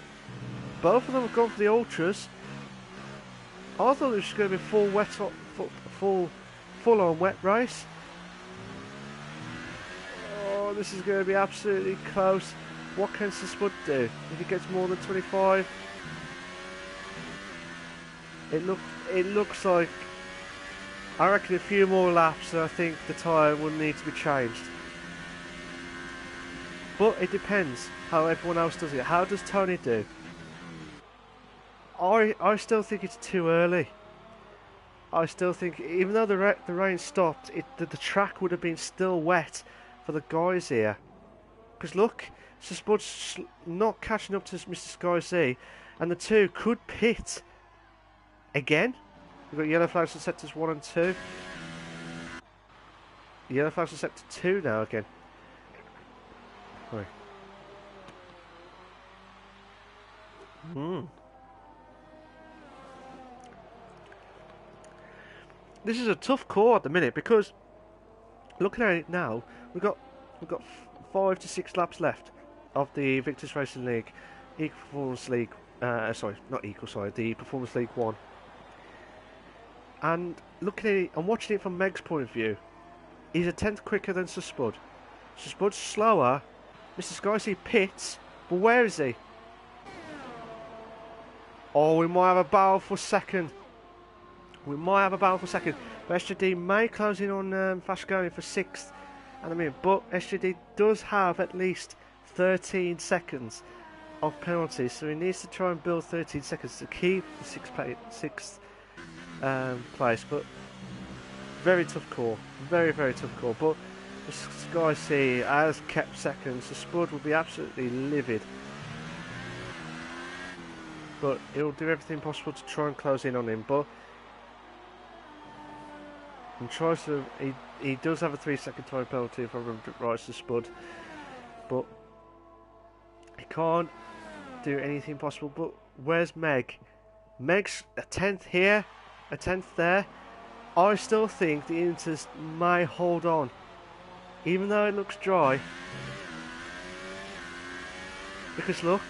Both of them have gone for the Ultras. I thought it was going to be full on wet race. Oh, this is going to be absolutely close. What can Sir Spud do if he gets more than 25? It looks like, I reckon, a few more laps, and I think the tyre will need to be changed. But it depends how everyone else does it. How does Tony do? I still think it's too early. I still think, even though the rain stopped, the track would have been still wet for the guys here. Because look, Sir Spud's not catching up to Mr. Scorsese, and the two could pit again. We've got yellow flags in sectors 1 and 2. The yellow flags in sector 2 now again. Right. This is a tough call at the minute, because looking at it now, we've got 5 to 6 laps left of the Invictus Racing League, Equal Performance League. Sorry, not Equal. Sorry, the Performance League 1. And looking at it and watching it from Meg's point of view, he's a 10th quicker than Sir Spud. Sir Spud's slower. Mr. Scorsese pits, but where is he? Oh, we might have a battle for second. We might have a battle for second. But SJD may close in on Fasconi for 6th and a minute. But SJD does have at least 13 seconds of penalties. So he needs to try and build 13 seconds to keep the 6th place. But very tough call. Very, very tough call. But the Sky C has kept seconds. The Spud will be absolutely livid. But he'll do everything possible to try and close in on him. But and tries to. He does have a 3-second time penalty if I remember right to Spud. But he can't do anything possible. But where's Meg? Meg's a 10th here, a 10th there. I still think the Invictus may hold on, even though it looks dry. Because look,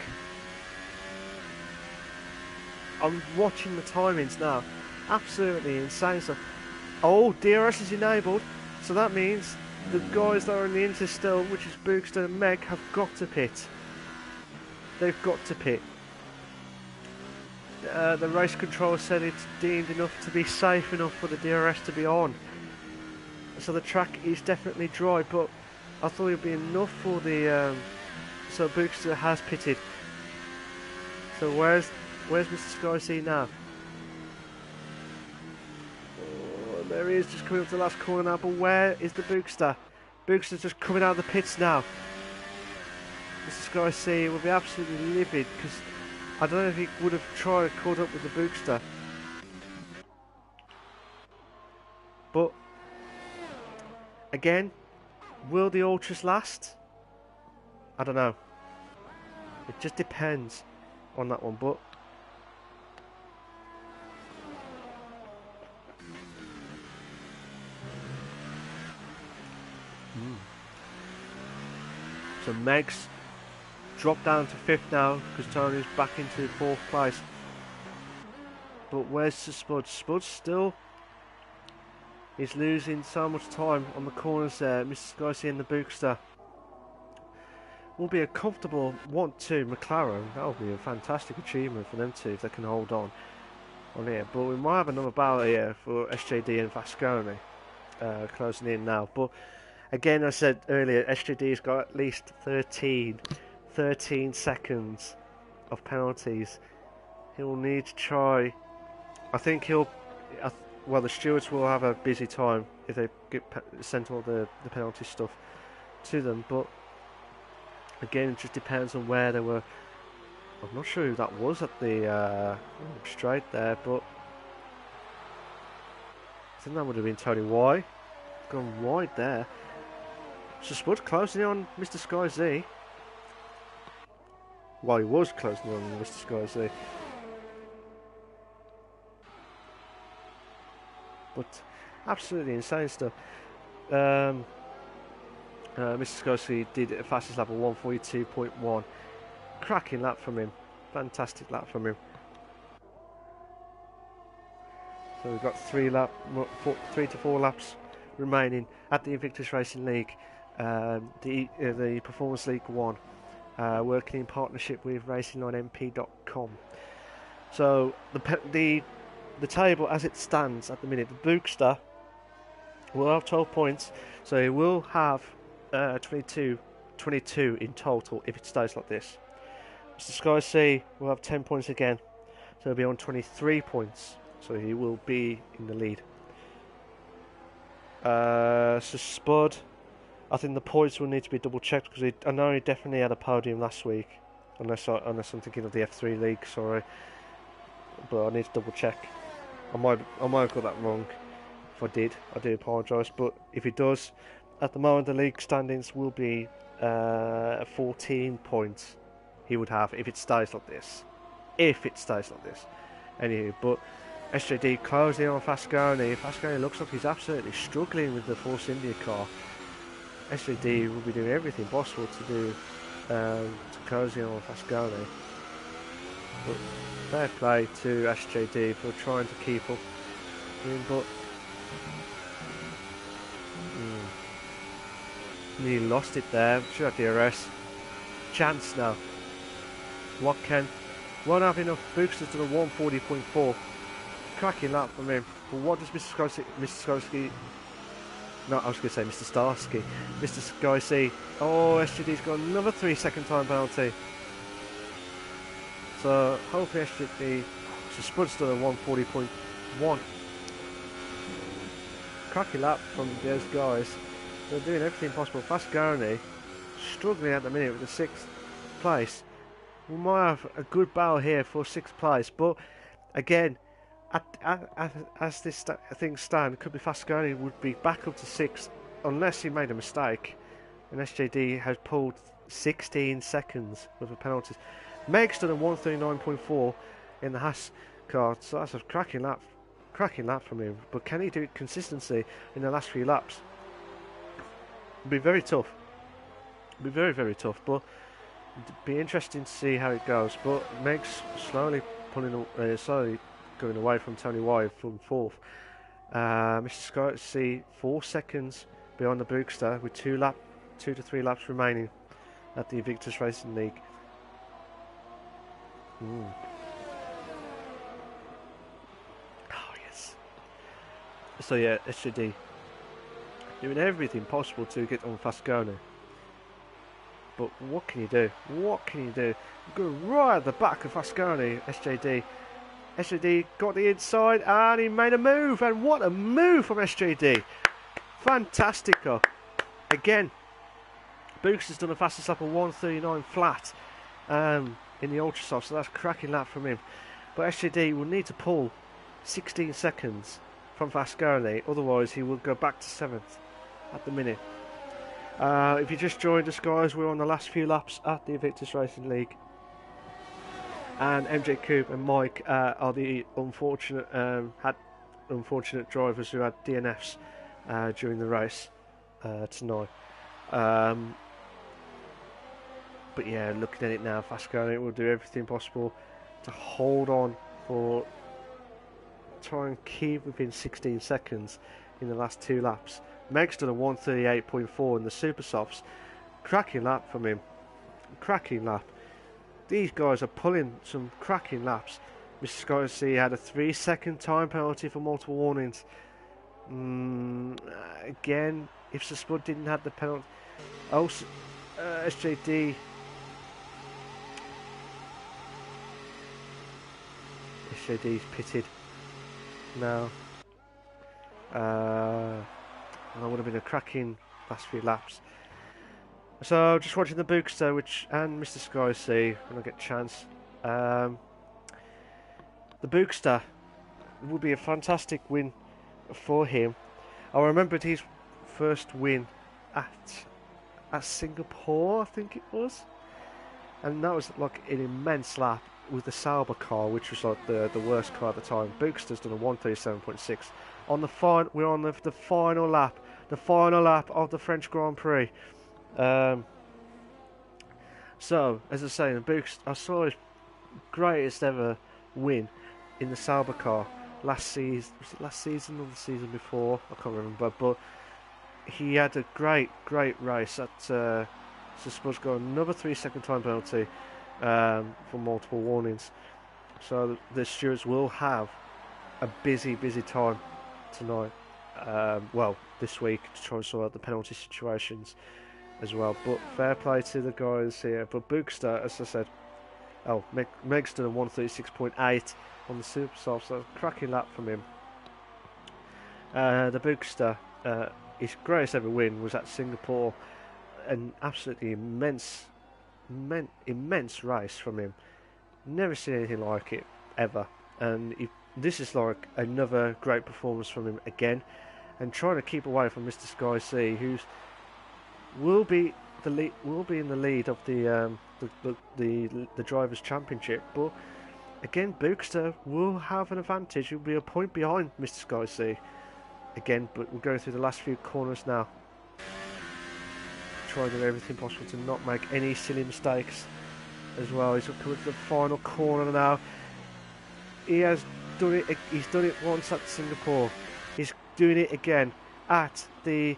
I'm watching the timings now. Absolutely insane stuff. Oh, DRS is enabled, so that means the guys that are in the Invictus still, which is Boogster and Meg, have got to pit. They've got to pit. The race controller said it's deemed enough to be safe enough for the DRS to be on. So the track is definitely dry, but I thought it would be enough for the... so Boogster has pitted. So where's Mr. Sky C now? Oh, there he is, just coming up to the last corner now, but where is the Boogster? Boogster's just coming out of the pits now. Mr. Sky C will be absolutely livid, because I don't know if he would have tried to caught up with the Boogster. But again, will the Ultras last? I don't know. It just depends on that one, but so Meg's dropped down to 5th now because Tony's back into 4th place. But where's the Spud? Spud still is losing so much time on the corners there. Mr. Skycy and the Boogster will be a comfortable 1-2 McLaren. That will be a fantastic achievement for them two if they can hold on here. But we might have another battle here for SJD and Vasconi closing in now. But again, I said earlier, SJD's got at least 13 seconds of penalties. He'll need to try. I think well, the stewards will have a busy time if they sent all the penalty stuff to them, but again, it just depends on where they were. I'm not sure who that was at the straight there, but I think that would have been Tony Y. Gone wide there. So Spud closing in on Mr. Sky Z. Well, he was closing in on Mr. Sky Z. But absolutely insane stuff. Mr. Scorsese did a fastest lap of 1:42.1. Cracking lap from him. Fantastic lap from him. So we've got 3 to 4 laps remaining at the Invictus Racing League, the Performance League 1, working in partnership with RacingLineMP.com. So the table as it stands at the minute, the Boogster will have 12 points, so he will have 22 in total if it stays like this. Mr. Sky C will have 10 points again, so he'll be on 23 points, so he will be in the lead. So Spud, I think the points will need to be double checked because I know he definitely had a podium last week, unless I'm thinking of the F3 league, sorry, but I need to double check. I might have got that wrong. If I did, I do apologise. But if it does, at the moment the league standings will be 14 points he would have if it stays like this. If it stays like this. Anyway, but SJD closing on Fasconi. Fasconi looks like he's absolutely struggling with the Force India car. SJD will be doing everything possible to do to close in on Fasconi. But fair play to SJD for trying to keep up. But he lost it there. Should have DRS. Chance now. What can Won't have enough. Bookster's done a 140.4. Cracking lap from him. But what does Mr. Skorsky... No, I was going to say Mr. Starsky. Mr. Skorsky. Oh, SJD's got another 3-second time penalty. So, hopefully SJD... So Spud's done a 140.1. Cracking lap from those guys. They're doing everything possible. Fascarni struggling at the minute with the 6th place. We might have a good battle here for 6th place, but again, as this things stand, it could be Fascarni would be back up to 6th unless he made a mistake. And SJD has pulled 16 seconds with the penalties. Meg's done a 139.4 in the Haas car, so that's a cracking lap from him. But can he do consistency in the last few laps? It'll be very tough. It'll be very, very tough. But it'll be interesting to see how it goes. But Meg's slowly going away from Tony White from 4th. Mr. Scott see 4 seconds behind the Bookster with 2 to 3 laps remaining at the Invictus Racing League. Oh yes. So yeah, SJD doing everything possible to get on Fascarni. But what can you do? What can you do? Going right at the back of Fascarni, SJD. SJD got the inside and he made a move. And what a move from SJD. Fantastico. Again, Books has done the fastest lap of 1:39 flat in the Ultra Soft. So that's a cracking lap from him. But SJD will need to pull 16 seconds from Fascarni. Otherwise, he will go back to 7th at the minute. If you just joined us, guys, we're on the last few laps at the Invictus Racing League. And MJ Coop and Mike are the unfortunate drivers who had DNFs during the race tonight. But yeah, looking at it now, Fascarni will do everything possible to hold on for try and keep within 16 seconds in the last 2 laps. Meg's done a 138.4 in the Super Softs. Cracking lap from him. Cracking lap. These guys are pulling some cracking laps. Mr. Scorsese had a 3-second time penalty for multiple warnings. Again, if the Spud didn't have the penalty... Also, SJD... SJD's pitted now. That would have been a cracking last few laps. So just watching the Bookster, and Mr. Scorsese when I get a chance. The Bookster would be a fantastic win for him. I remembered his first win at Singapore, I think it was, and that was like an immense lap with the Sauber car, which was like the worst car at the time. Bookster's done a 137.6. We're on the final lap of the French Grand Prix. So, as I say, I saw his greatest ever win in the Sauber car last season. Was it last season or the season before? I can't remember. But he had a great race at. So Spurs got another 3-second time penalty for multiple warnings. So the stewards will have a busy time tonight. Well, this week to try and sort out the penalty situations as well. But fair play to the guys here. But Bookster, as I said, Meg's done a 136.8 on the Super Soft, so a cracking lap from him. The Bookster, his greatest ever win was at Singapore. An absolutely immense race from him. Never seen anything like it ever. And this is like another great performance from him again. And trying to keep away from Mr. Sky C, who will be in the lead of the Drivers' Championship. But again, Bookster will have an advantage. He'll be a point behind Mr. Sky C again. But we're going through the last few corners now. Try to do everything possible to not make any silly mistakes as well. He's coming to the final corner now. He has done it. He's done it once at Singapore. He's doing it again at the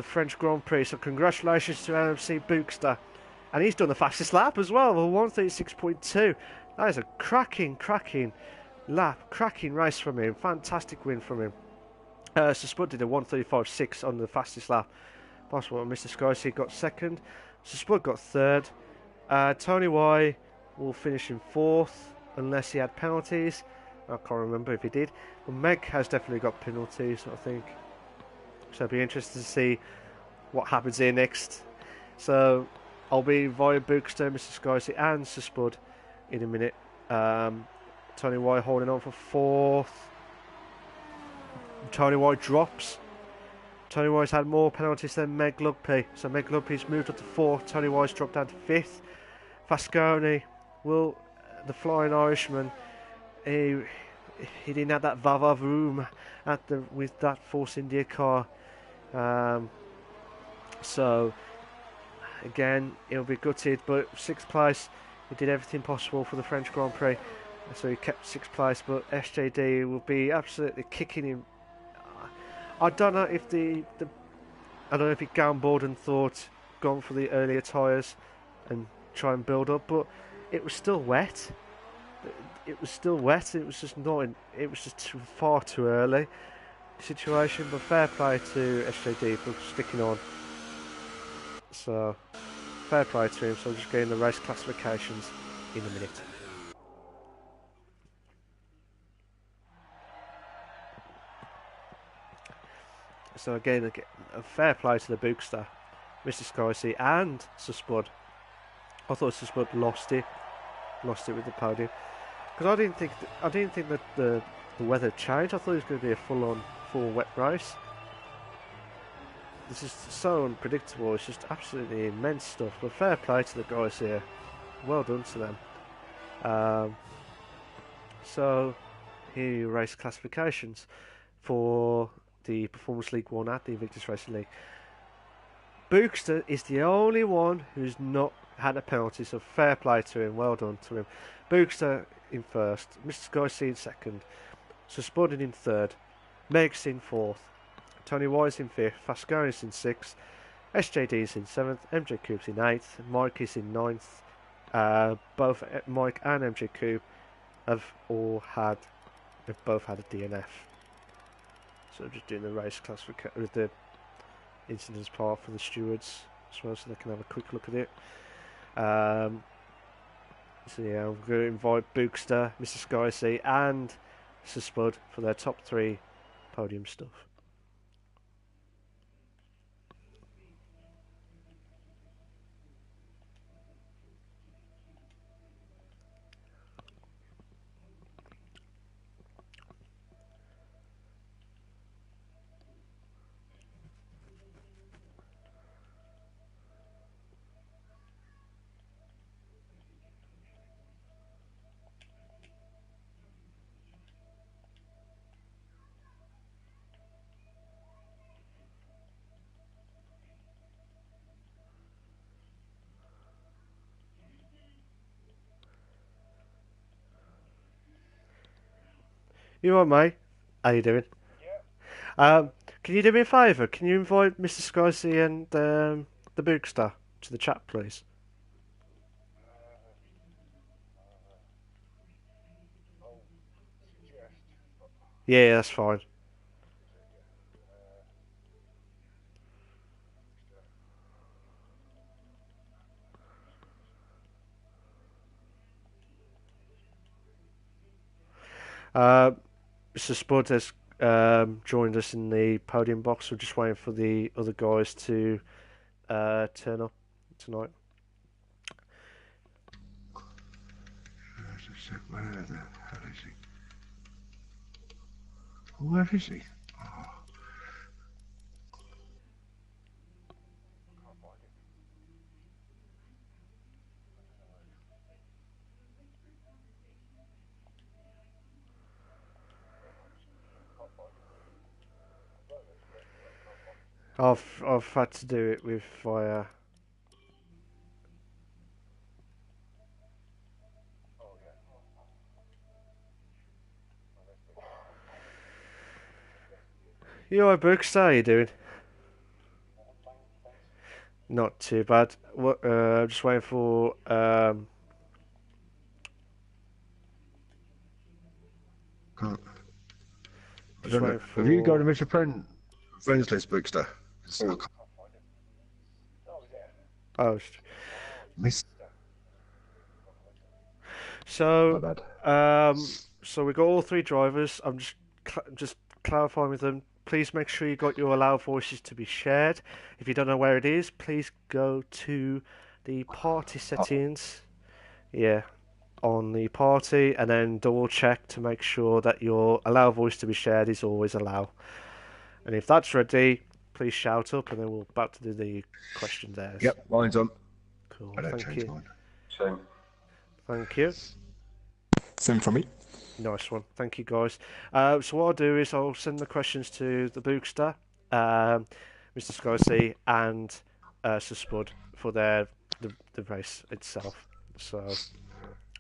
French Grand Prix. So congratulations to LMC Bookster, and he's done the fastest lap as well, a 136.2. That is a cracking lap, cracking race from him. Fantastic win from him. So Spud did a 1:35.6 on the fastest lap. Possible Mr. Scorsese got second. So Spud got third. Tony Y will finish in fourth unless he had penalties. I can't remember if he did. But Meg has definitely got penalties, I think. So it'll be interesting to see what happens here next. So I'll be via Bookster, Mr. Scorsese and Sir Spud in a minute. Tony Y holding on for fourth. Tony Y drops. Tony Y's had more penalties than Meg Lugby. So Meg Lugby's moved up to fourth. Tony Y's dropped down to fifth. Fasconi will, the Flying Irishman, he didn't have that va room with that Force India car. So again, he'll be gutted, but sixth place, he did everything possible for the French Grand Prix, so he kept sixth place. But SJD will be absolutely kicking him. I don't know if I don't know if he gambled and thought gone for the earlier tyres and try and build up, but it was still wet. It was still wet. It was just not. It was just far too early situation. But fair play to SJD for sticking on. So fair play to him. So I'm just getting the race classifications in a minute. So again, a fair play to the Bookster, Mr. Scorsese and Sir Spud. I thought Sir Spud lost it with the podium, because I didn't think that the weather changed. I thought it was going to be a full wet race. This is so unpredictable. It's just absolutely immense stuff. But fair play to the guys here. Well done to them. So here are your race classifications for the Performance League 1 at the Invictus Racing League. Bookster is the only one who's not had a penalty, so fair play to him. Well done to him. Bookster in first, Mr. Scorsese in second, Sir Spud in third, Meg's in fourth, Tony Wise in fifth, Fasconi's in sixth, SJD's in seventh, MJ Coop's in eighth, Mike is in ninth. Both Mike and MJ Coop have both had a DNF. So I'm just doing the race classification with the incidents part for the stewards as well, so they can have a quick look at it. So yeah, I'm going to invite Bookster, Mr. Scorsese and Sir Spud for their top 3 podium stuff. You all right, mate? How you doing? Yeah. Can you do me a favour? Can you invite Mr. Scorsese and the Bookster to the chat, please? Yeah, that's fine. Mr. Spud has joined us in the podium box. We're just waiting for the other guys to turn up tonight. Where the hell is he? Where is he? I've had to do it with via. You alright, Brooks? How you doing? Not too bad. What? Just waiting for can't. I Just don't know. waiting Have you got a for. Mr. Friends list, Bookster? I Oh, can't Oh, miss. My so bad. so we got all three drivers. I'm just clarifying with them. Please make sure you got your allow voices to be shared. If you don't know where it is, please go to the party settings. Yeah, on the party, and then double check to make sure that your allow voice to be shared is always allow. And if that's ready, please shout up, and then we're about to do the question there. Yep, mine's on. Cool. I don't Thank change you. mine. same. Thank you. Same for me. Nice one. Thank you, guys. So what I'll do is I'll send the questions to the Bookster, Mr. Scorsese, and Sir Spud for the race itself. So,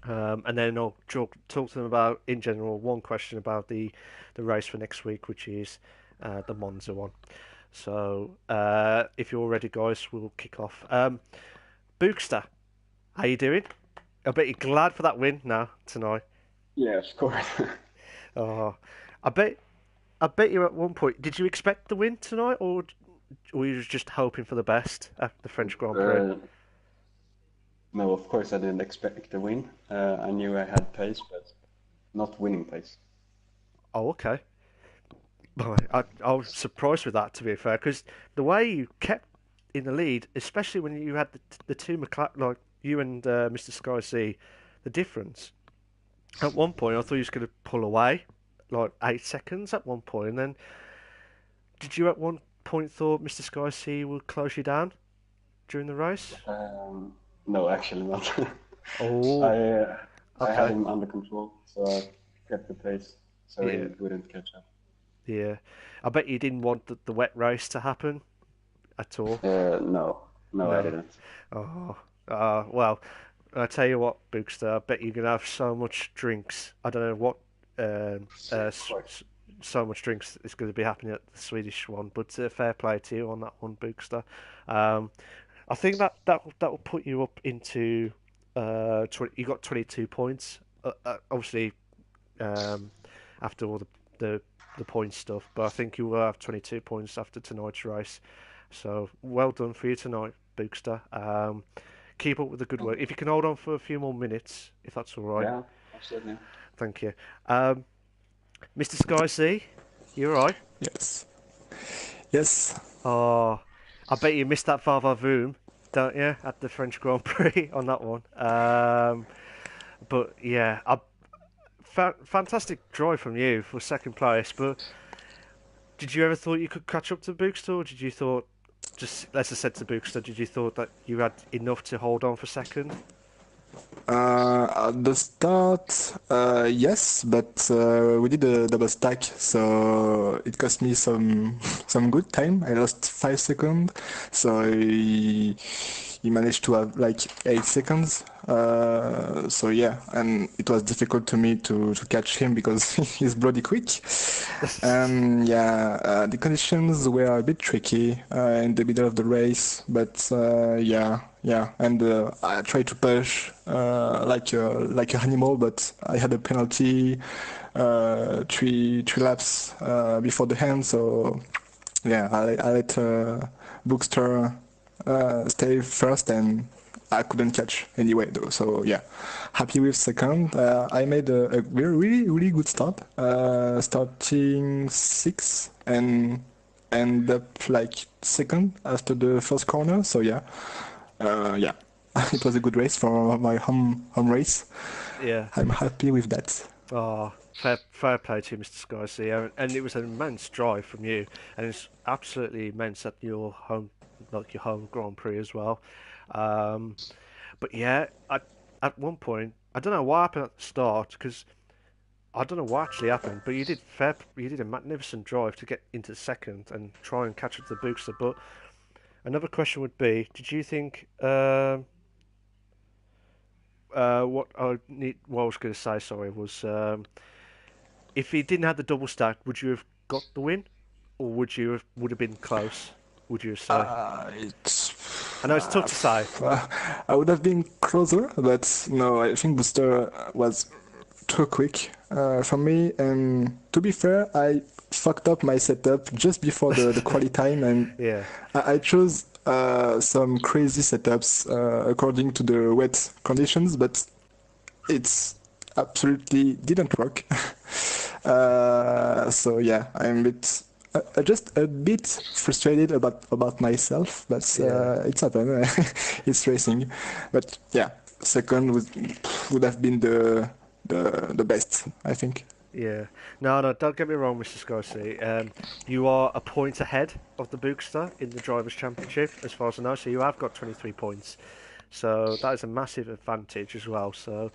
and then I'll talk to them about, in general, one question about the race for next week, which is the Monza one. So, if you're ready, guys, we'll kick off. Bookster, how you doing? I bet you're glad for that win now tonight. Yeah, of course. Oh, I bet you at one point. Did you expect the win tonight, or were you just hoping for the best at the French Grand Prix? No, of course I didn't expect the win. I knew I had pace, but not winning pace. Oh, okay. I was surprised with that, to be fair, because the way you kept in the lead, especially when you had the two McLaren, like you and Mr. Sky C, the difference. At one point, I thought you was going to pull away, like 8 seconds at one point, and then did you at one point thought Mr. Sky C would close you down during the race? No, actually not. Oh, I had okay. him under control, so I kept the pace, so he Yeah, wouldn't catch up. yeah. I bet you didn't want the wet race to happen at all. No, I No. didn't. Oh, well, I tell you what, Bookster, I bet you're gonna have so much drinks. I don't know what, so much drinks is going to be happening at the Swedish one, but fair play to you on that one, Bookster. I think that will put you up into 20, you got 22 points. Obviously, after all the points stuff, but I think you will have 22 points after tonight's race. So well done for you tonight, Bookster. Keep up with the good work. If you can hold on for a few more minutes, if that's all right. Yeah, absolutely. Thank you. Mr. Sky C, you all right? Yes. Yes. Oh, I bet you missed that Vava Voom, don't you, at the French Grand Prix on that one. But yeah, fantastic drive from you for second place. But did you ever thought you could catch up to Bookster, or did you thought, just let's just said to Bookster, did you thought that you had enough to hold on for second? At the start, yes, but we did a double stack, so it cost me some good time. I lost 5 seconds, so he managed to have like 8 seconds. So yeah, and it was difficult to me to catch him because he's bloody quick. And yeah, the conditions were a bit tricky in the middle of the race, but yeah, and I tried to push like an animal, but I had a penalty three laps before the end, so yeah, I let Bookster stay first, and I couldn't catch anyway though. So yeah, happy with second. I made a really good start, starting sixth and end up like second after the first corner. So yeah, yeah, it was a good race for my home race. Yeah. I'm happy with that. Oh, fair play to you, Mr. Sky C, and it was an immense drive from you, and it's absolutely immense at your home, like your home Grand Prix as well. But yeah, at one point, I don't know what happened at the start, because I don't know what actually happened, but you did a magnificent drive to get into second and try and catch up to the Bookster. But another question would be, did you think what I was going to say, sorry, was if he didn't have the double stack, would you have got the win, or would have been close? Would you have say? It's I know it's tough to say. I would have been closer, but no, I think Booster was too quick for me. And to be fair, I fucked up my setup just before the quali time, and Yeah. I chose some crazy setups according to the wet conditions, but it's absolutely didn't work. So yeah, I'm a bit, just a bit frustrated about myself, but Yeah. it's happened. It's racing, but yeah, second would have been the best, I think. Yeah. No, don't get me wrong, Mr. Scorsese. You are a point ahead of the Bookster in the Drivers' Championship, as far as I know. So you have got 23 points. So that is a massive advantage as well. So,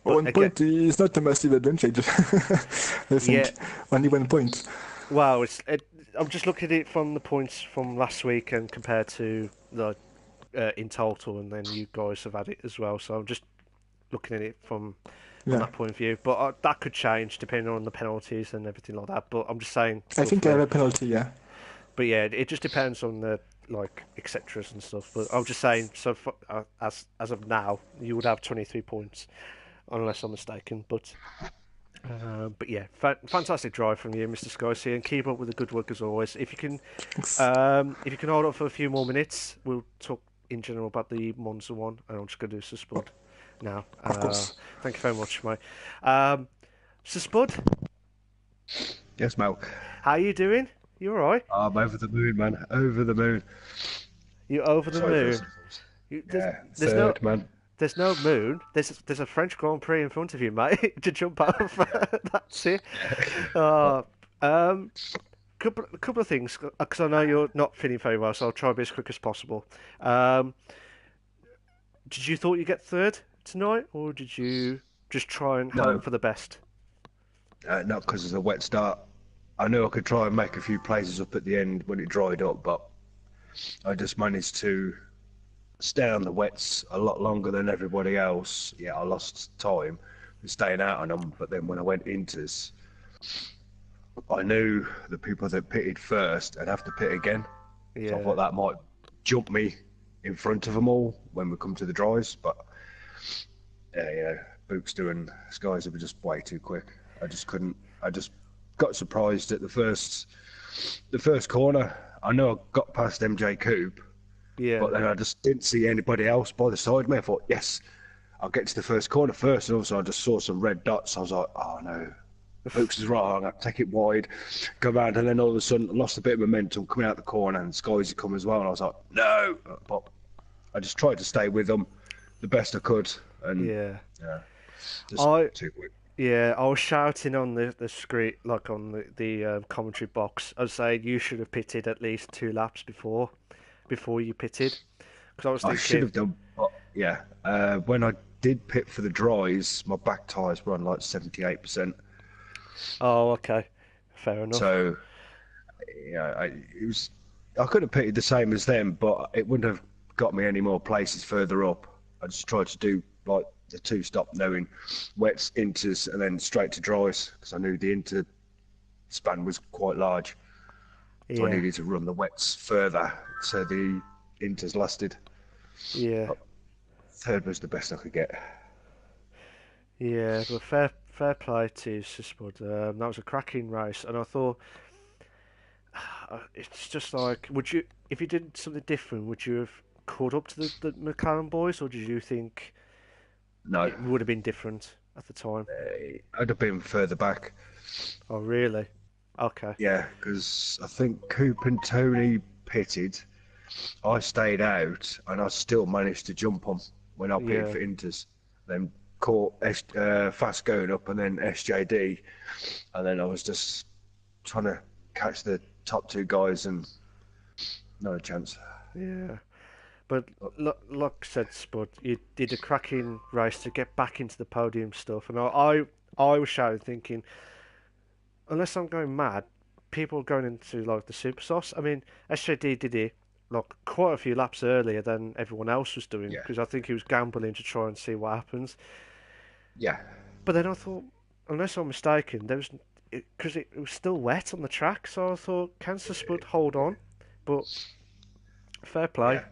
but One again, point is not a massive advantage. I yeah. think only 1 point. Wow, I'm just looking at it from the points from last week and compared to the in total, and then you guys have had it as well. So I'm just looking at it from Yeah, that point of view. But that could change depending on the penalties and everything like that. But I'm just saying, I think I have a penalty. Yeah. but yeah, it just depends on the like etc. and stuff. But I'm just saying, so as of now, you would have 23 points, unless I'm mistaken. But yeah, fantastic drive from you, Mr. Scorsese, and keep up with the good work as always. Thanks. If you can hold up for a few more minutes, we'll talk in general about the Monza one, and I'm just going to do Sir Spud now. Of course. Thank you very much, mate. Sir Spud, Yes, Mel. how you doing? You all right? I'm over the moon, man. Over the moon. You over the Sorry, moon? first and foremost. You, there's no Third, man. there's no moon. There's a French Grand Prix in front of you, mate, to jump over. That's it. Uh, um, couple of things, because I know you're not feeling very well, so I'll try to be as quick as possible. Did you thought you'd get third tonight, or did you just try and No, hope for the best? not because of the wet start. I knew I could try and make a few places up at the end when it dried up, but I just managed to stay on the wets a lot longer than everybody else. Yeah, I lost time with staying out on them, but then when I went into this, I knew the people that pitted first would have to pit again. So I Yeah, thought that might jump me in front of them all when we come to the dries, but yeah, Bookster and Skies were just way too quick. I just couldn't. I just got surprised at the first corner. I know I got past MJ Coupe, yeah, but then I just didn't see anybody else by the side of me. I thought, yes, I'll get to the first corner first, and also I just saw some red dots. I was like, oh no, Books is wrong. I take it wide, go round, and then all of a sudden I lost a bit of momentum coming out the corner, and Skies had come as well, and I was like, no, but I just tried to stay with them the best I could, and yeah. yeah, just I too quick. Yeah, I was shouting on the screen, like on the commentary box. I was saying you should have pitted at least 2 laps before you pitted, because I was I should thinking, have done, but yeah, when I did pit for the dries, my back tyres were on like 78%. oh, okay, fair enough. So yeah, I could have pitted the same as them, but it wouldn't have got me any more places further up. I just tried to do like the two-stop, knowing wets, inters, and then straight to dries, because I knew the inter span was quite large, so I Yeah, needed to run the wets further, so the inters lasted. yeah, Third was the best I could get. yeah. But fair play to Sispud. That was a cracking race, and I thought it's just like, would you, if you did something different, would you have caught up to the McLaren boys, or did you think No, it would have been different at the time? I'd have been further back. Oh, really? Okay. Yeah, because I think Coop and Tony pitted. I stayed out, and I still managed to jump on when I pitted Yeah. for Inters. Then caught fast going up, and then SJD, and then I was just trying to catch the top two guys, and no chance. Yeah. But like I said, Spud, you did a cracking race to get back into the podium stuff, and I was shouting, thinking, unless I'm going mad, people are going into like the super sauce. I mean, SJD did it like quite a few laps earlier than everyone else was doing, Yeah, because I think he was gambling to try and see what happens. yeah, But then I thought, unless I'm mistaken, there was, because it was still wet on the track, so I thought, can Sir Spud hold on? But fair play.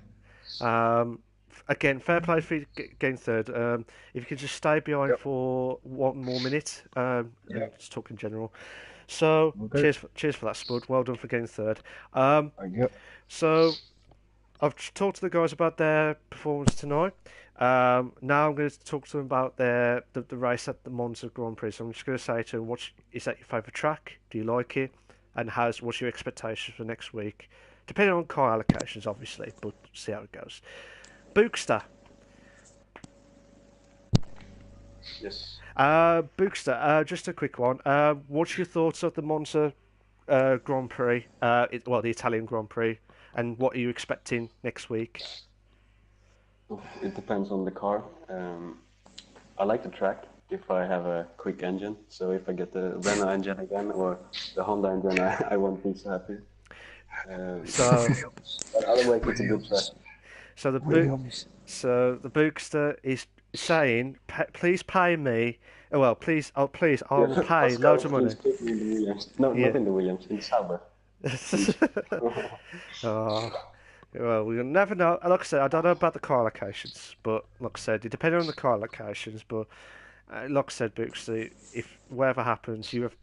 yeah. Um, again, fair play for you getting third. If you could just stay behind Yep. for one more minute, Yep. just talking general. So, Okay. cheers for that, Spud. Well done for getting third. Um, Thank you. so I've talked to the guys about their performance tonight. Now I'm going to talk to them about the race at the Monza Grand Prix. So I'm just going to say to them, is that your favourite track? Do you like it? And what's your expectations for next week? Depending on car allocations, obviously, but see how it goes. Bookster. Yes. Bookster, just a quick one. What's your thoughts of the Monza Grand Prix? The Italian Grand Prix, and what are you expecting next week? It depends on the car. I like the track if I have a quick engine. So if I get the Renault engine again or the Honda engine, I won't be so happy. So, But otherwise, it's a good track. so the Williams. Bookster is saying, please pay me. Oh, well, please, I will pay Pascal, loads of money. please put me in the Williams. No, Yeah. not in the Williams, in Sauber. Oh, well, we'll never know. Like I said, I don't know about the car allocations, but like I said, it depends on the car allocations. But like I said, Bookster, if whatever happens, you have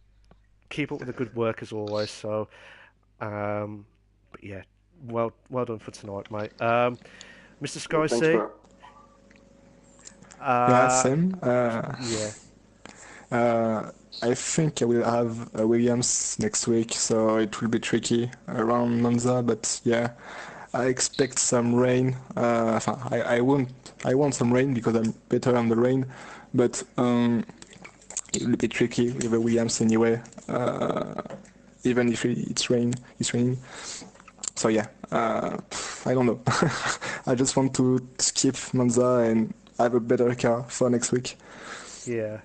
keep up with the good work as always. So, but yeah, well done for tonight, mate. Mr. Sky Thanks C. for... Yeah, same. Yeah. I think I will have Williams next week, so it will be tricky around Monza. But yeah, I expect some rain. I want some rain because I'm better on the rain, but it will be tricky with the Williams anyway. Even if it's raining. So yeah, I don't know. I just want to skip Monza and have a better car for next week. Yeah,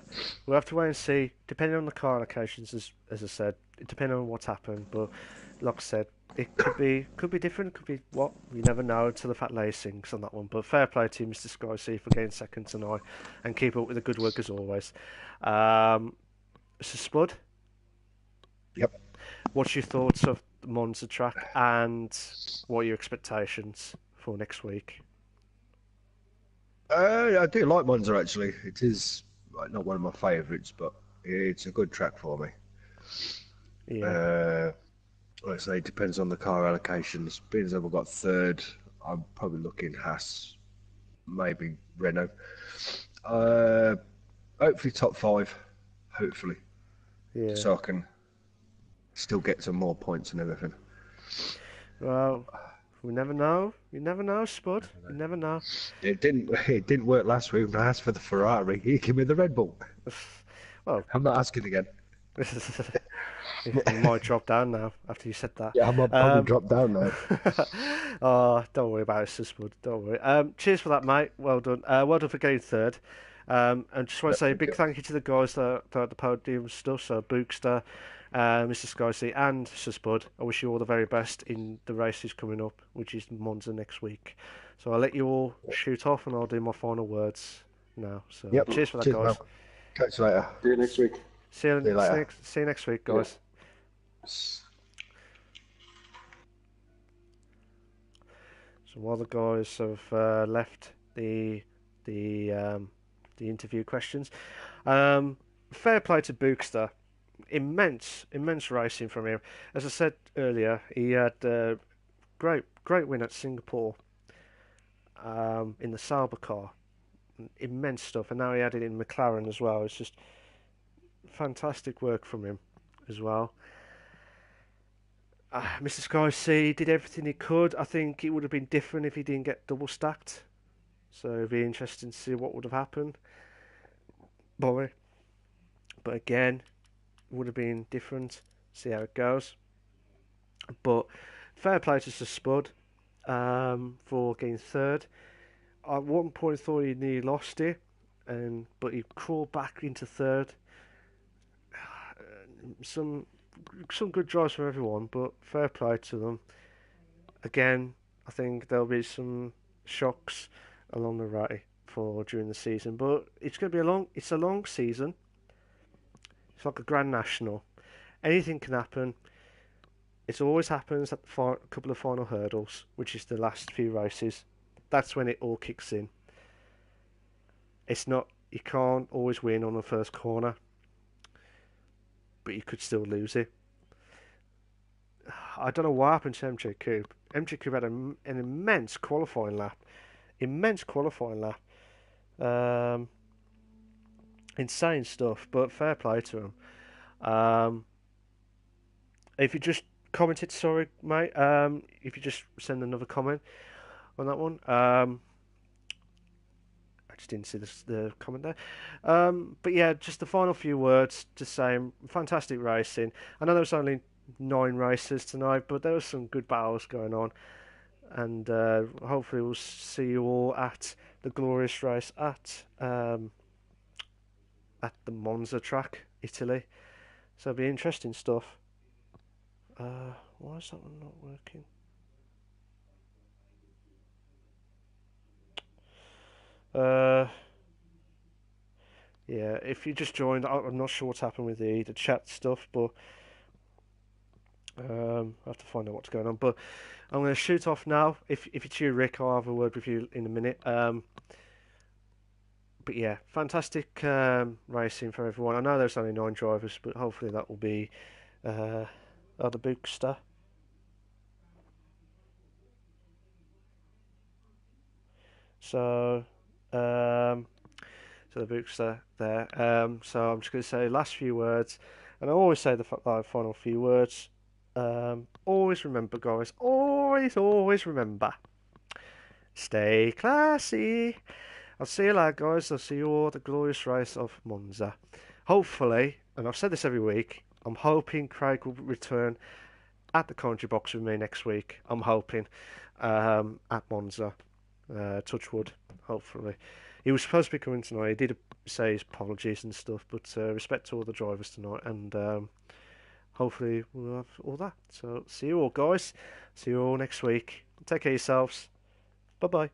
we'll have to wait and see. Depending on the car allocations, as I said, depending on what's happened. But like I said, it could be different. Could be what you never know until the fat lady sings on that one. But fair play to you, Mr. Sky C, for getting second tonight, and keep up with the good work as always. So Spud, Yep. what's your thoughts of the Monza track, and what are your expectations for next week? I do like Monza actually. It is not one of my favourites, but it's a good track for me. Yeah, Like I say, it depends on the car allocations. Being as I've got third, I'm probably looking Haas, maybe Renault. Hopefully top five, hopefully, yeah. so I can still get some more points and everything. Well, we never know. You never know, Spud. You never know. It didn't work last week when I asked for the Ferrari. He gave me the Red Bull. Well, I'm not asking again. you might drop down now after you said that. Yeah, I might probably drop down now. Oh, don't worry about it, Spud. Don't worry. Cheers for that, mate. Well done. Well done for getting third. And just want to say a big thank you to the guys that are at the podium stuff. So Bookster, Mr. Skysea, and Sir Spud. I wish you all the very best in the races coming up, which is Monza next week. So I'll let you all shoot off, and I'll do my final words now. So Yep. cheers for that, Cheers, guys. man. Catch you later. See you next week. See you later. See you next week, guys. So while the guys have left the interview questions, fair play to Bookster. Immense racing from him. As I said earlier, he had a great win at Singapore in the Sauber car. Immense stuff, and now he had it in McLaren as well. It's just fantastic work from him as well. Mr. Sky C did everything he could. I think it would have been different if he didn't get double stacked. So it'd be interesting to see what would have happened. But again, it would have been different. See how it goes. But fair play to Sir Spud for getting third. At one point, I thought he nearly lost it, but he crawled back into third. Some good drives from everyone, but fair play to them. Again, I think there'll be some shocks along the way during the season, but it's going to be it's a long season. It's like a Grand National. Anything can happen. It always happens at the couple of final hurdles, which is the last few races. that's when it all kicks in. It's not, you can't always win on the first corner, but you could still lose it. I don't know what happened to MJ Cube. MJ Cube had an immense qualifying lap. Insane stuff, but fair play to him. If you just commented, sorry, mate. If you just send another comment on that one. I just didn't see the comment there. But yeah, just the final few words to say, fantastic racing. I know there was only 9 races tonight, but there was some good battles going on. And hopefully we'll see you all at the glorious race at the Monza track, Italy. So it'll be interesting stuff. Why is that one not working? Yeah, if you just joined, I'm not sure what's happened with the chat stuff, but I have to find out what's going on. But I'm going to shoot off now. If it's you, Rick, I'll have a word with you in a minute. But yeah, fantastic racing for everyone. I know there's only 9 drivers, but hopefully that will be the Bookster. So the Bookster there. So I'm just going to say last few words, and I always say the final few words. Always remember, guys. Always remember. Stay classy. I'll see you later, guys. I'll see you all at the glorious race of Monza. Hopefully, and I've said this every week, I'm hoping Craig will return at the commentary box with me next week. I'm hoping at Monza. Touch wood, hopefully. He was supposed to be coming tonight. He did say his apologies and stuff, but respect to all the drivers tonight, and hopefully we'll have all that. So see you all, guys. See you all next week. Take care of yourselves. Bye bye.